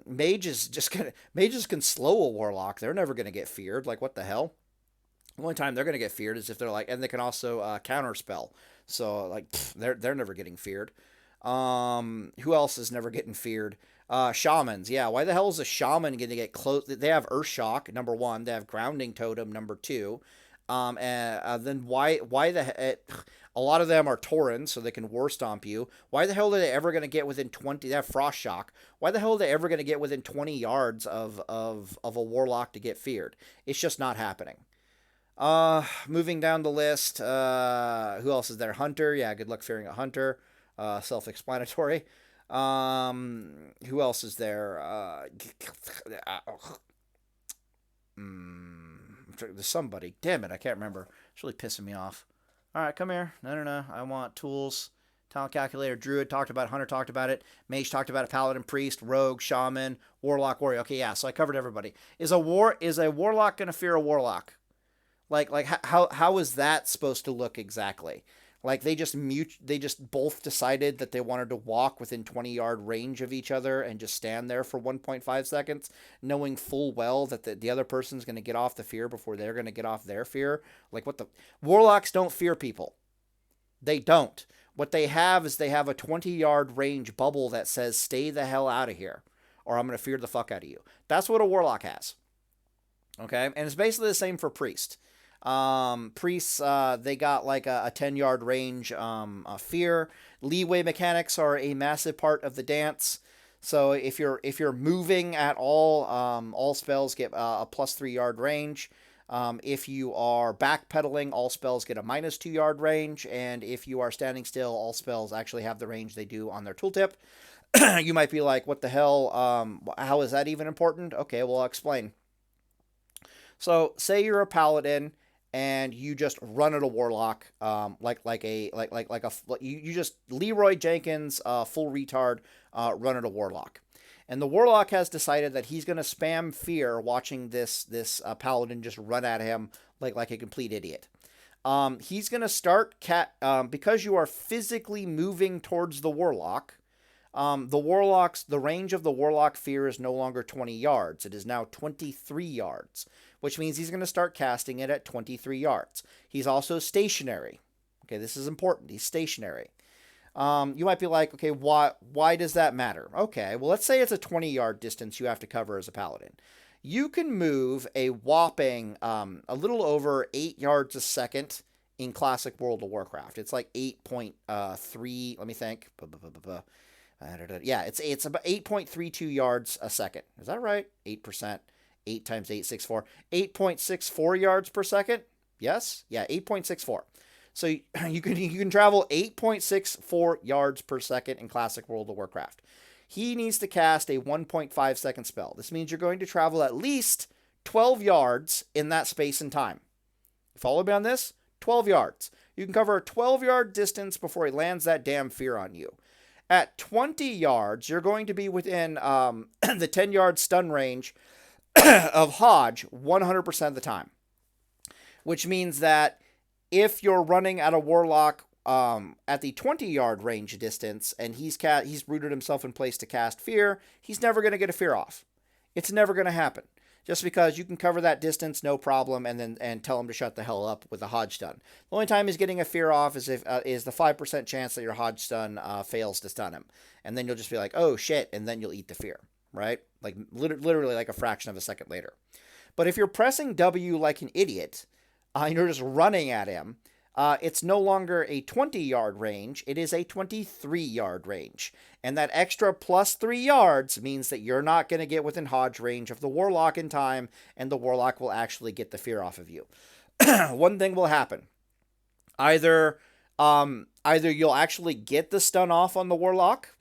[SPEAKER 1] Mages can slow a warlock. They're never going to get feared. Like, what the hell? The only time they're going to get feared is if they're like, and they can also counterspell. So like, they're never getting feared. Who else is never getting feared? Shamans. Yeah, why the hell is a shaman going to get close? They have Earthshock, number one. They have Grounding Totem, number two. And then why a lot of them are Taurens, so they can War Stomp you. Why the hell are they ever going to get within 20? They have Frost Shock. Why the hell are they ever going to get within 20 yards of a Warlock to get feared? It's just not happening. Moving down the list, who else is there? Hunter. Yeah, good luck fearing a Hunter. Self-explanatory. Who else is there? There's somebody. Damn it, I can't remember. It's really pissing me off. All right, come here. No. I want tools. Talent calculator. Druid talked about it. Hunter talked about it. Mage talked about it. Paladin, priest, rogue, shaman, warlock, warrior. Okay, yeah. So I covered everybody. Is a warlock gonna fear a warlock? Like how is that supposed to look exactly? Like they just both decided that they wanted to walk within 20-yard range of each other and just stand there for 1.5 seconds, knowing full well that the other person's going to get off the fear before they're going to get off their fear. Like, what the... Warlocks don't fear people. They don't. What they have is they have a 20-yard range bubble that says, stay the hell out of here, or I'm going to fear the fuck out of you. That's what a warlock has. Okay? And it's basically the same for priest. Priests, they got like a 10-yard range fear. Leeway mechanics are a massive part of the dance. So if you're moving at all spells get a +3 yard range. If you are backpedaling, all spells get a -2 yard range, and if you are standing still, all spells actually have the range they do on their tooltip. You might be like, what the hell? How is that even important? Okay, well, I'll explain. So, say you're a paladin and you just run at a warlock, you just Leroy Jenkins, full retard, run at a warlock, and the warlock has decided that he's going to spam fear, watching this paladin just run at him like a complete idiot. He's going to start because you are physically moving towards the warlock. The range of the warlock fear is no longer 20 yards. It is now 23 yards, which means he's going to start casting it at 23 yards. He's also stationary. Okay, this is important. He's stationary. You might be like, okay, why does that matter? Okay, well, let's say it's a 20-yard distance you have to cover as a paladin. You can move a whopping a little over 8 yards a second in classic World of Warcraft. It's like 8.3, let me think. Yeah, it's about 8.32 yards a second. Is that right? 8%. 8 times 8, 8.64 yards per second. Yes? Yeah, 8.64. So you can travel 8.64 yards per second in classic World of Warcraft. He needs to cast a 1.5 second spell. This means you're going to travel at least 12 yards in that space and time. Follow me on this? 12 yards. You can cover a 12-yard distance before he lands that damn fear on you. At 20 yards, you're going to be within the 10-yard stun range of Hodge 100% of the time. Which means that if you're running at a warlock at the 20-yard range distance and he's rooted himself in place to cast fear, he's never going to get a fear off. It's never going to happen. Just because you can cover that distance, no problem, and tell him to shut the hell up with a Hodge stun. The only time he's getting a fear off is is the 5% chance that your Hodge stun fails to stun him, and then you'll just be like, oh shit, and then you'll eat the fear, right? Like literally like a fraction of a second later. But if you're pressing W like an idiot, and you're just running at him, it's no longer a 20-yard range, it is a 23-yard range. And that extra +3 yards means that you're not going to get within Hodge range of the warlock in time, and the warlock will actually get the fear off of you. One thing will happen. Either you'll actually get the stun off on the warlock,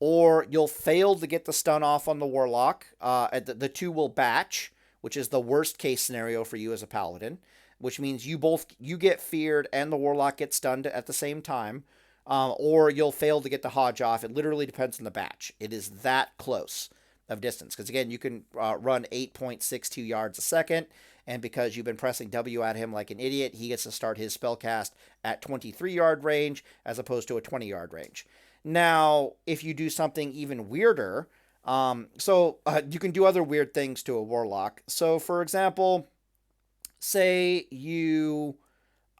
[SPEAKER 1] or you'll fail to get the stun off on the warlock. The two will batch, which is the worst case scenario for you as a paladin, which means you get feared and the warlock gets stunned at the same time, or you'll fail to get the Hodge off. It literally depends on the batch. It is that close of distance, because again, you can run 8.62 yards a second, and because you've been pressing W at him like an idiot, he gets to start his spellcast at 23-yard range as opposed to a 20-yard range. Now, if you do something even weirder, you can do other weird things to a warlock. So, for example, say you,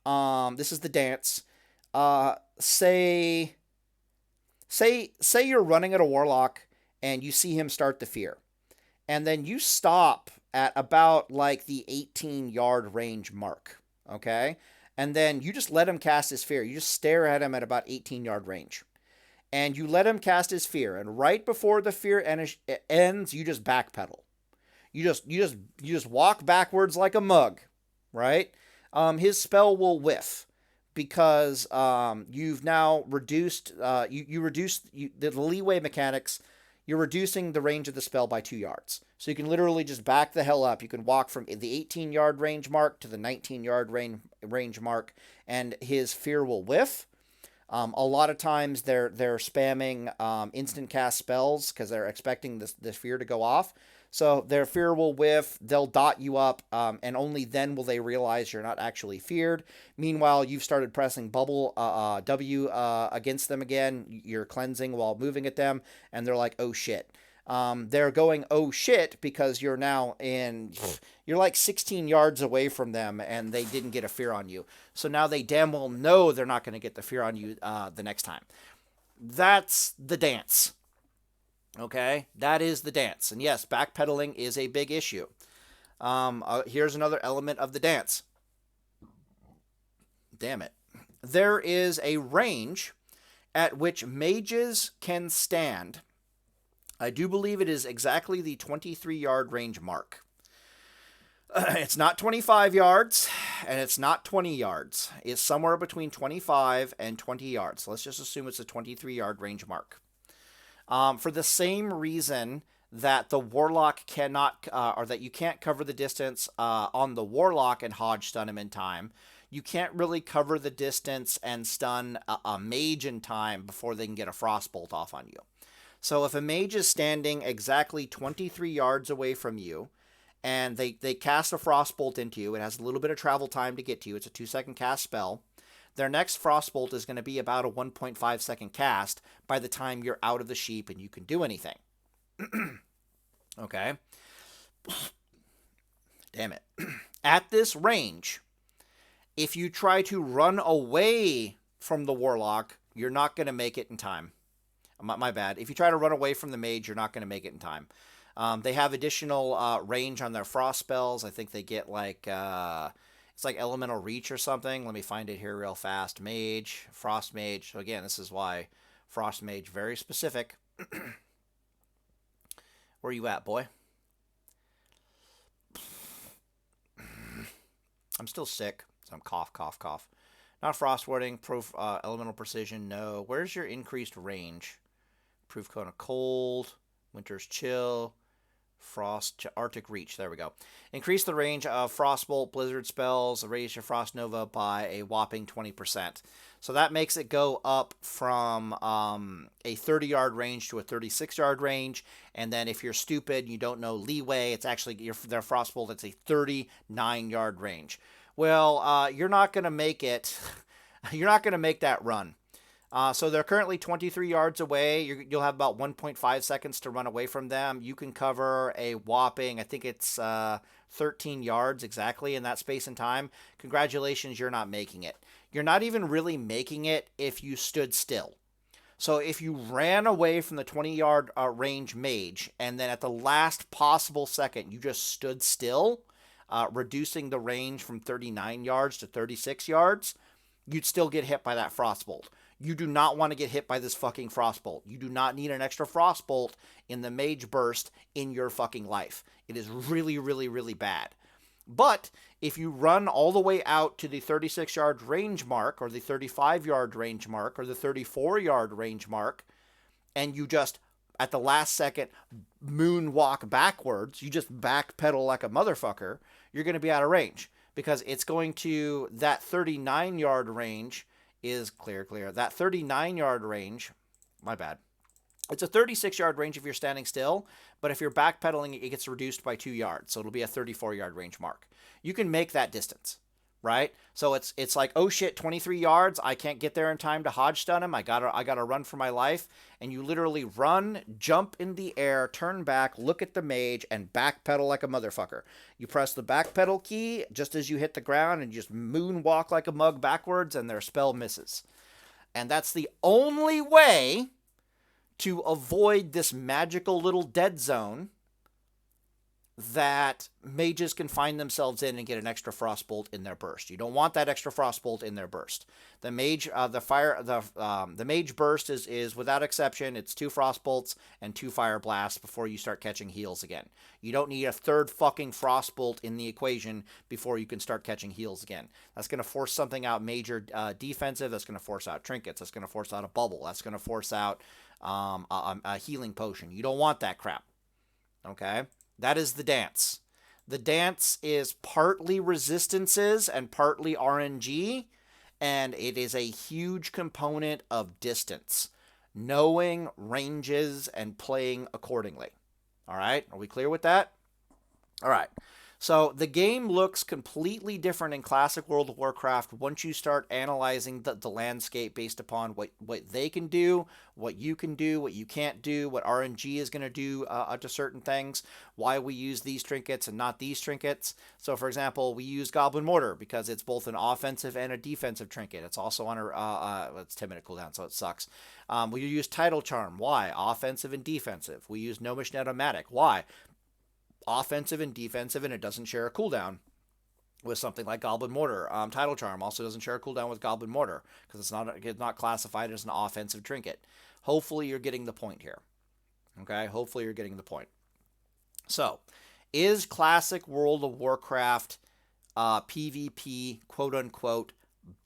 [SPEAKER 1] this is the dance. Say you're running at a warlock and you see him start the fear, and then you stop at about like the 18-yard range mark. Okay, and then you just let him cast his fear. You just stare at him at about 18-yard range. And you let him cast his fear, and right before the fear ends, you just backpedal. You just walk backwards like a mug, right? His spell will whiff because you've now reduced the leeway mechanics. You're reducing the range of the spell by 2 yards, so you can literally just back the hell up. You can walk from the 18-yard range mark to the 19-yard range mark, and his fear will whiff. A lot of times they're spamming instant cast spells because they're expecting this fear to go off. So their fear will whiff, they'll dot you up, and only then will they realize you're not actually feared. Meanwhile, you've started pressing W against them again. You're cleansing while moving at them, and they're like, oh shit. They're going, oh shit, because you're like 16 yards away from them and they didn't get a fear on you. So now they damn well know they're not going to get the fear on you the next time. That's the dance. Okay? That is the dance. And yes, backpedaling is a big issue. Here's another element of the dance. Damn it. There is a range at which mages can stand I do believe it is exactly the 23-yard range mark. It's not 25 yards, and it's not 20 yards. It's somewhere between 25 and 20 yards. Let's just assume it's a 23-yard range mark. For the same reason that the Warlock cannot, or that you can't cover the distance on the Warlock and Hodge stun him in time, you can't really cover the distance and stun a Mage in time before they can get a Frostbolt off on you. So if a Mage is standing exactly 23 yards away from you, and they cast a Frostbolt into you, it has a little bit of travel time to get to you, it's a 2-second cast spell, their next Frostbolt is going to be about a 1.5 second cast by the time you're out of the sheep and you can do anything. Okay? Damn it. At this range, if you try to run away from the Warlock, you're not going to make it in time. My bad. If you try to run away from the Mage, you're not going to make it in time. They have additional range on their Frost spells. I think they get like... it's like Elemental Reach or something. Let me find it here real fast. Mage, Frost Mage. So again, this is why Frost Mage, very specific. Where you at, boy? I'm still sick, so I'm cough, cough, cough. Not Frost Warding, Elemental Precision, no. Where's your increased range? Proof Cone of Cold, Winter's Chill, Frost, Arctic Reach. There we go. Increase the range of Frostbolt, Blizzard spells, raise your Frost Nova by a whopping 20%. So that makes it go up from a 30-yard range to a 36-yard range. And then if you're stupid, you don't know leeway, it's actually their Frostbolt, it's a 39-yard range. Well, you're not going to make it. You're not going to make that run. So they're currently 23 yards away. You'll have about 1.5 seconds to run away from them. You can cover a whopping, I think it's 13 yards exactly in that space and time. Congratulations, you're not making it. You're not even really making it if you stood still. So if you ran away from the 20-yard range Mage, and then at the last possible second, you just stood still, reducing the range from 39 yards to 36 yards, you'd still get hit by that Frostbolt. You do not want to get hit by this fucking Frostbolt. You do not need an extra Frostbolt in the Mage burst in your fucking life. It is really, really, really bad. But if you run all the way out to the 36-yard range mark, or the 35-yard range mark, or the 34-yard range mark, and you just, at the last second, moonwalk backwards, you just backpedal like a motherfucker, you're going to be out of range. Because it's going to, that 39-yard range is clear. That 39-yard range, my bad. It's a 36-yard range if you're standing still, but if you're backpedaling, it gets reduced by 2 yards, so it'll be a 34-yard range mark. You can make that distance, right? So it's like, oh shit, 23 yards, I can't get there in time to Hodge stun him, I gotta run for my life, and you literally run, jump in the air, turn back, look at the Mage, and backpedal like a motherfucker. You press the backpedal key just as you hit the ground, and you just moonwalk like a mug backwards, and their spell misses. And that's the only way to avoid this magical little dead zone that Mages can find themselves in and get an extra Frostbolt in their burst. You don't want that extra Frostbolt in their burst. The Mage, the Mage burst is without exception. It's 2 Frostbolts and 2 Fire Blasts before you start catching heals again. You don't need a third fucking Frostbolt in the equation before you can start catching heals again. That's going to force something out major defensive. That's going to force out trinkets. That's going to force out a bubble. That's going to force out a healing potion. You don't want that crap. Okay? That is the dance. The dance is partly resistances and partly RNG, and it is a huge component of distance. Knowing ranges and playing accordingly. All right? Are we clear with that? All right. So the game looks completely different in Classic World of Warcraft once you start analyzing the landscape based upon what they can do, what you can do, what you can't do, what RNG is going to do to certain things, why we use these trinkets and not these trinkets. So, for example, we use Goblin Mortar because it's both an offensive and a defensive trinket. It's also on it's 10-minute cooldown, so it sucks. We use Tidal Charm. Why? Offensive and defensive. We use Gnomish Netomatic. Why? Offensive and defensive, and it doesn't share a cooldown with something like Goblin Mortar. Tidal Charm also doesn't share a cooldown with Goblin Mortar because it's not classified as an offensive trinket. Hopefully you're getting the point here. Okay, hopefully you're getting the point. So, is classic World of Warcraft PvP quote unquote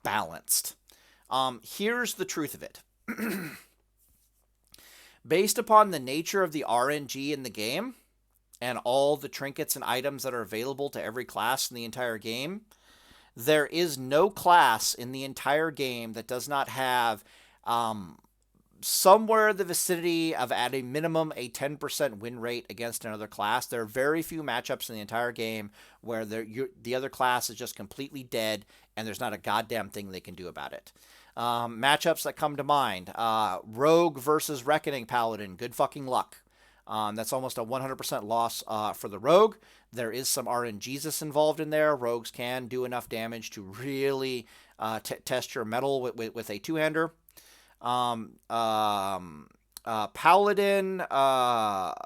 [SPEAKER 1] balanced? Here's the truth of it. Based upon the nature of the RNG in the game and all the trinkets and items that are available to every class in the entire game, there is no class in the entire game that does not have somewhere in the vicinity of, at a minimum, a 10% win rate against another class. There are very few matchups in the entire game where the other class is just completely dead and there's not a goddamn thing they can do about it. Matchups that come to mind: Rogue versus Reckoning Paladin. Good fucking luck. That's almost a 100% loss for the Rogue. There is some RNGesus involved in there. Rogues can do enough damage to really test your mettle with a two-hander. Paladin,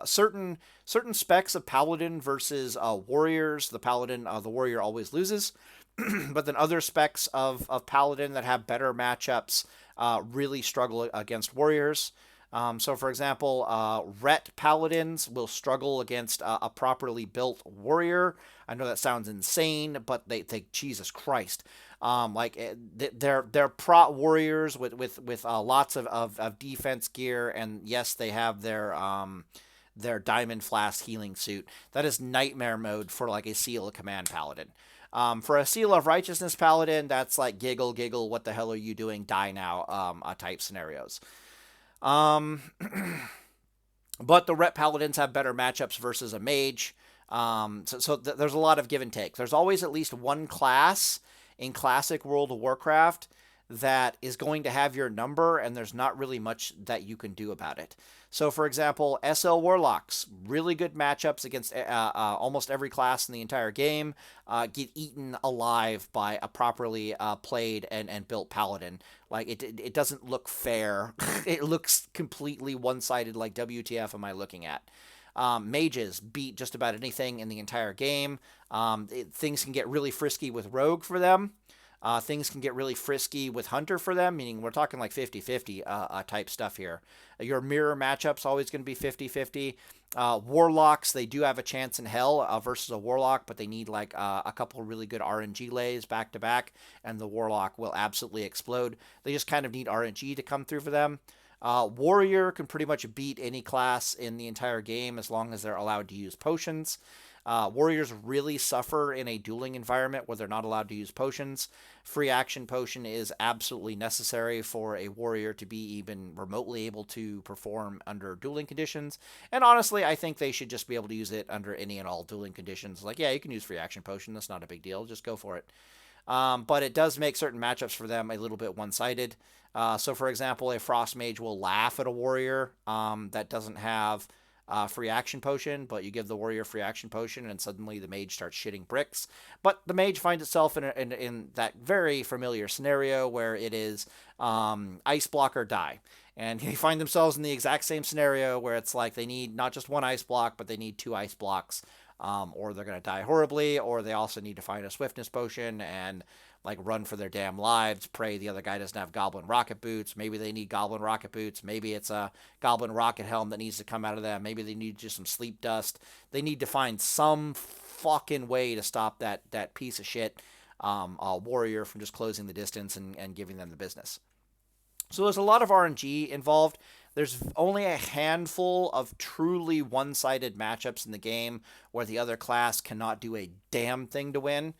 [SPEAKER 1] certain specs of Paladin versus warriors. The warrior always loses. But then other specs of Paladin that have better matchups really struggle against warriors. So, for example, Ret Paladins will struggle against a properly built warrior. I know that sounds insane, but they Jesus Christ. They're prot warriors with lots of defense gear, and yes, they have their Diamond Flask healing suit. That is nightmare mode for like a Seal of Command Paladin. For a Seal of Righteousness Paladin, that's like giggle, what the hell are you doing, die now type scenarios. But the Ret Paladins have better matchups versus a Mage. There's a lot of give and take. There's always at least one class in classic World of Warcraft that is going to have your number, and there's not really much that you can do about it. So, for example, SL Warlocks, really good matchups against almost every class in the entire game, get eaten alive by a properly played and built Paladin. Like, it doesn't look fair. It looks completely one-sided, like, WTF am I looking at? Mages beat just about anything in the entire game. Things can get really frisky with Rogue for them. Things can get really frisky with Hunter for them, meaning we're talking like 50-50 type stuff here. Your mirror matchup's always going to be 50-50. Warlocks, they do have a chance in hell versus a Warlock, but they need like a couple really good RNG lays back to back, and the Warlock will absolutely explode. They just kind of need RNG to come through for them. Warrior can pretty much beat any class in the entire game as long as they're allowed to use potions. Warriors really suffer in a dueling environment where they're not allowed to use potions. Free action potion is absolutely necessary for a warrior to be even remotely able to perform under dueling conditions. And honestly, I think they should just be able to use it under any and all dueling conditions. Like, yeah, you can use free action potion. That's not a big deal. Just go for it. But it does make certain matchups for them a little bit one-sided. So, for example, a Frost Mage will laugh at a warrior that doesn't have free action potion, but you give the warrior free action potion, and suddenly the mage starts shitting bricks. But the mage finds itself in that very familiar scenario where it is ice block or die. And they find themselves in the exact same scenario where it's like they need not just one ice block, but they need two ice blocks, or they're going to die horribly, or they also need to find a swiftness potion and like run for their damn lives, pray the other guy doesn't have goblin rocket boots. Maybe they need goblin rocket boots. Maybe it's a goblin rocket helm that needs to come out of them. Maybe they need just some sleep dust. They need to find some fucking way to stop that piece of shit warrior from just closing the distance and giving them the business. So there's a lot of RNG involved. There's only a handful of truly one-sided matchups in the game where the other class cannot do a damn thing to win.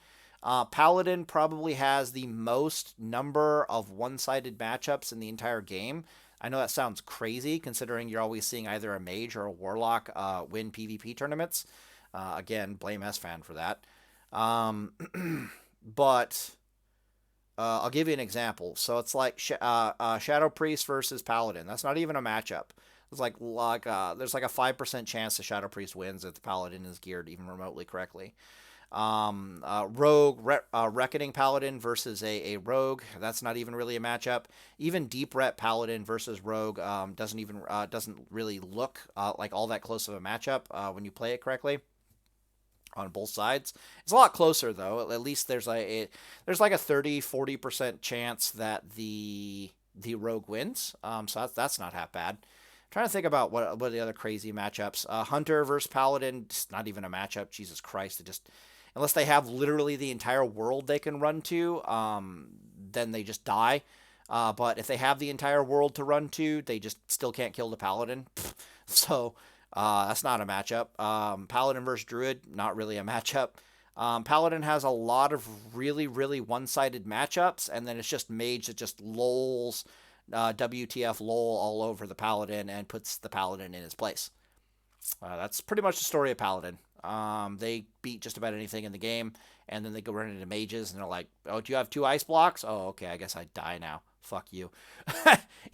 [SPEAKER 1] Paladin probably has the most number of one-sided matchups in the entire game. I know that sounds crazy considering you're always seeing either a Mage or a Warlock win PvP tournaments. Again, blame SFan for that. But I'll give you an example. So it's like Shadow Priest versus Paladin. That's not even a matchup. It's there's like a 5% chance the Shadow Priest wins if the Paladin is geared even remotely correctly. Rogue, Reckoning Paladin versus a Rogue. That's not even really a matchup. Even Deep Ret Paladin versus Rogue doesn't really look like all that close of a matchup when you play it correctly on both sides. It's a lot closer though. At least there's like a 30-40% chance that the Rogue wins. So that's not half bad. I'm Trying to think about what are the other crazy matchups. Hunter versus Paladin, just not even a matchup. Jesus Christ, it just unless they have literally the entire world they can run to, then they just die. But if they have the entire world to run to, they just still can't kill the Paladin. So that's not a matchup. Paladin versus Druid, not really a matchup. Paladin has a lot of really, really one-sided matchups, and then it's just Mage that just lols WTF lol all over the Paladin and puts the Paladin in his place. That's pretty much the story of Paladin. They beat just about anything in the game, and then they go run into mages, and they're like, "Oh, do you have 2 ice blocks? Oh, okay, I guess I die now. Fuck you."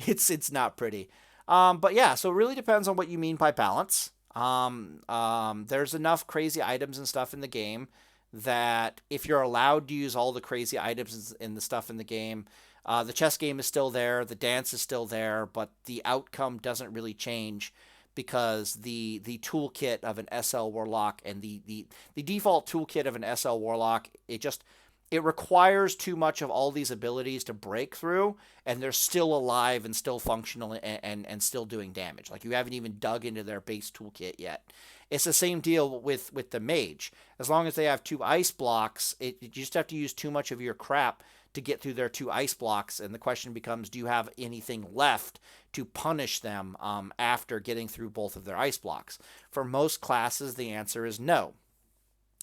[SPEAKER 1] It's not pretty. But yeah, so it really depends on what you mean by balance. There's enough crazy items and stuff in the game that if you're allowed to use all the crazy items in the stuff in the game, the chess game is still there, the dance is still there, but the outcome doesn't really change because the toolkit of an SL Warlock and the default toolkit of an SL Warlock, it requires too much of all these abilities to break through, and they're still alive and still functional and still doing damage. Like, you haven't even dug into their base toolkit yet. It's the same deal with the Mage. As long as they have 2 ice blocks, you just have to use too much of your crap to get through their 2 ice blocks, and the question becomes, do you have anything left to punish them after getting through both of their ice blocks? For most classes, the answer is no.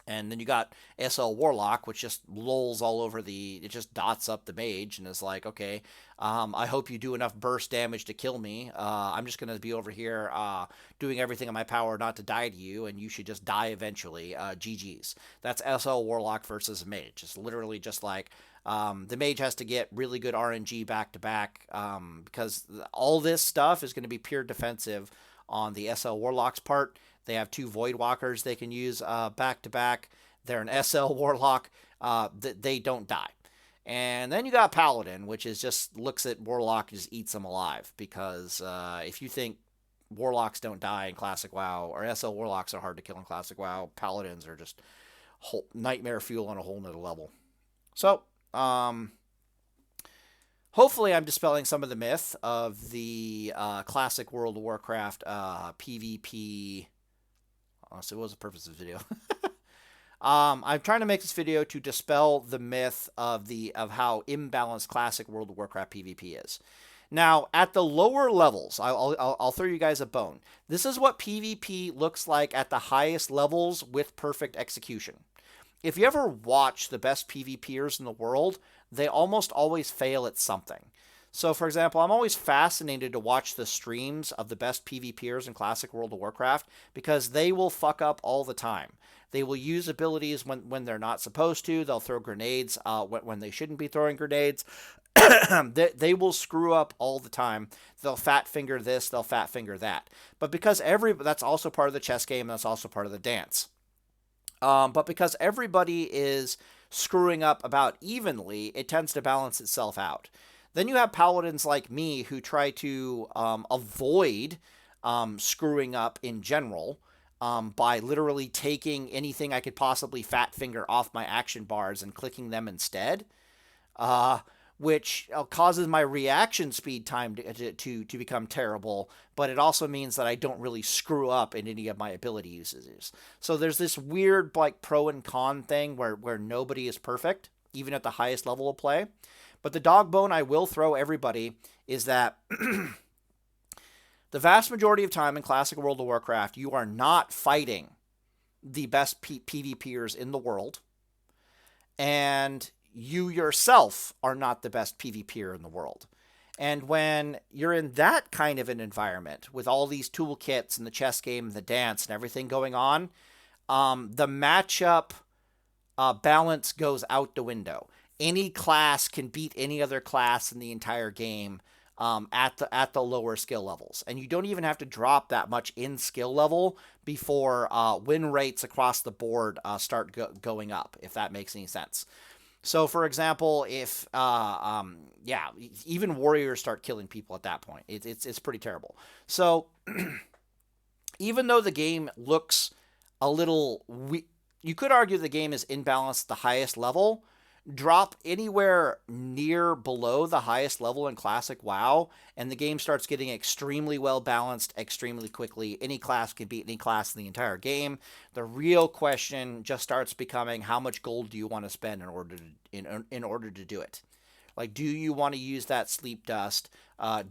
[SPEAKER 1] And then you got SL Warlock, which just lolls all over it just dots up the Mage and is like, okay, I hope you do enough burst damage to kill me. I'm just going to be over here doing everything in my power not to die to you, and you should just die eventually. GG's. That's SL Warlock versus Mage. It's literally just like the Mage has to get really good RNG back to back because all this stuff is going to be pure defensive on the SL Warlock's part. They have 2 Void Walkers they can use back to back. They're an SL Warlock. They don't die. And then you got Paladin, which is just looks at Warlock and just eats them alive. Because if you think Warlocks don't die in Classic WoW, or SL Warlocks are hard to kill in Classic WoW, Paladins are just nightmare fuel on a whole nother level. So, hopefully I'm dispelling some of the myth of the classic World of Warcraft PvP. So what was the purpose of the video? I'm trying to make this video to dispel the myth of how imbalanced classic World of Warcraft PvP is. Now, at the lower levels, I'll throw you guys a bone. This is what PvP looks like at the highest levels with perfect execution. If you ever watch the best PvPers in the world, they almost always fail at something. So, for example, I'm always fascinated to watch the streams of the best PvPers in Classic World of Warcraft because they will fuck up all the time. They will use abilities when they're not supposed to. They'll throw grenades when they shouldn't be throwing grenades. They will screw up all the time. They'll fat finger this, they'll fat finger that. But because that's also part of the chess game, that's also part of the dance. But because everybody is screwing up about evenly, it tends to balance itself out. Then you have paladins like me who try to avoid screwing up in general by literally taking anything I could possibly fat finger off my action bars and clicking them instead, which causes my reaction speed time to become terrible, but it also means that I don't really screw up in any of my ability uses. So there's this weird like pro and con thing where nobody is perfect, even at the highest level of play. But the dog bone I will throw everybody is that the vast majority of time in Classic World of Warcraft, you are not fighting the best PvPers in the world, and you yourself are not the best PvPer in the world. And when you're in that kind of an environment with all these toolkits and the chess game and the dance and everything going on, the matchup balance goes out the window. Any class can beat any other class in the entire game at the lower skill levels. And you don't even have to drop that much in skill level before win rates across the board start going up, if that makes any sense. So, for example, if even warriors start killing people at that point, it's pretty terrible. So, even though the game looks a little, you could argue the game is imbalanced at the highest level. drop anywhere near below the highest level in Classic WoW, and the game starts getting extremely well balanced extremely quickly. Any class can beat any class in the entire game. The real question just starts becoming, how much gold do you want to spend in order to do it? Like, do you want to use that sleep dust?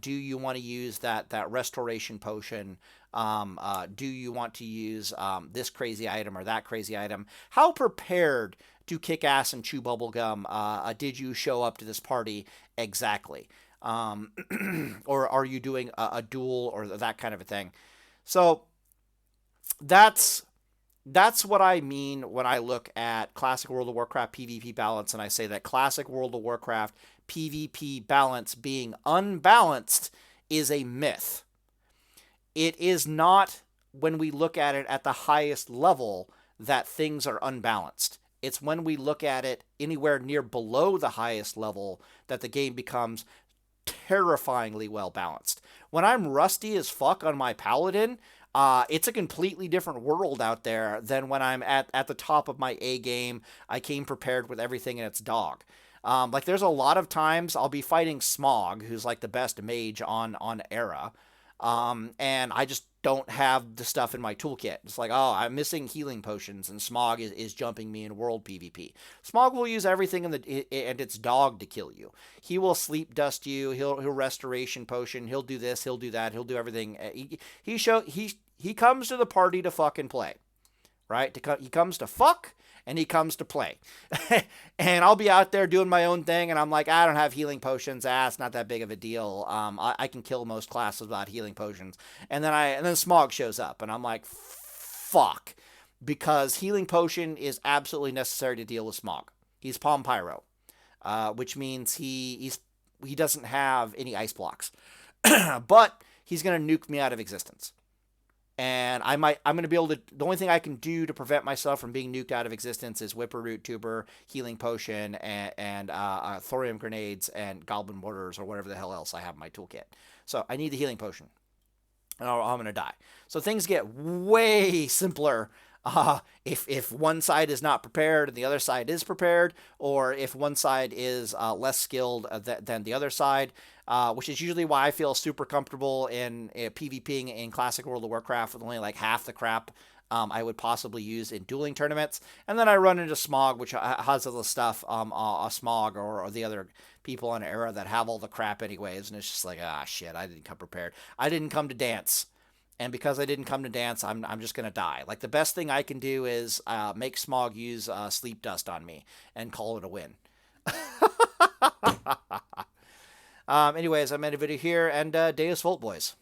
[SPEAKER 1] Do you want to use that restoration potion? Do you want to use this crazy item or that crazy item? How prepared to kick ass and chew bubblegum did you show up to this party exactly? Or are you doing a duel or that kind of a thing? So that's what I mean when I look at Classic World of Warcraft PvP balance, and I say that Classic World of Warcraft PvP balance being unbalanced is a myth. It is not, when we look at it at the highest level, that things are unbalanced. It's when we look at it anywhere near below the highest level that the game becomes terrifyingly well balanced. When I'm rusty as fuck on my Paladin, it's a completely different world out there than when I'm at the top of my A game. I came prepared with everything in its dog. Like, there's a lot of times I'll be fighting Smog, who's like the best mage on Era, and I just don't have the stuff in my toolkit. It's like, oh, I'm missing healing potions, and Smog is jumping me in world PvP. Smog will use everything and its dog to kill you. He will sleep dust you. He'll restoration potion. He'll do this. He'll do that. He'll do everything. He comes to the party to fucking play, right? He comes to fuck, and he comes to play. And I'll be out there doing my own thing, and I'm like, I don't have healing potions. It's not that big of a deal. I can kill most classes without healing potions. And then Smog shows up, and I'm like, fuck. Because healing potion is absolutely necessary to deal with Smog. He's Palm Pyro, which means he doesn't have any ice blocks. But he's going to nuke me out of existence. And I'm going to be able to, the only thing I can do to prevent myself from being nuked out of existence is Whipper-Root Tuber, Healing Potion, and Thorium Grenades, and Goblin Mortars, or whatever the hell else I have in my toolkit. So I need the Healing Potion, and I'm going to die. So things get way simpler if one side is not prepared and the other side is prepared, or if one side is less skilled than the other side, which is usually why I feel super comfortable in PvPing in Classic World of Warcraft with only like half the crap I would possibly use in dueling tournaments. And then I run into Smog, which has all the stuff, Smog or the other people on Era that have all the crap anyways, and it's just like, shit, I didn't come prepared. I didn't come to dance. And because I didn't come to dance, I'm just going to die. Like, the best thing I can do is make Smog use sleep dust on me and call it a win. Anyways, I'm in a video here, and Deus Volt, boys.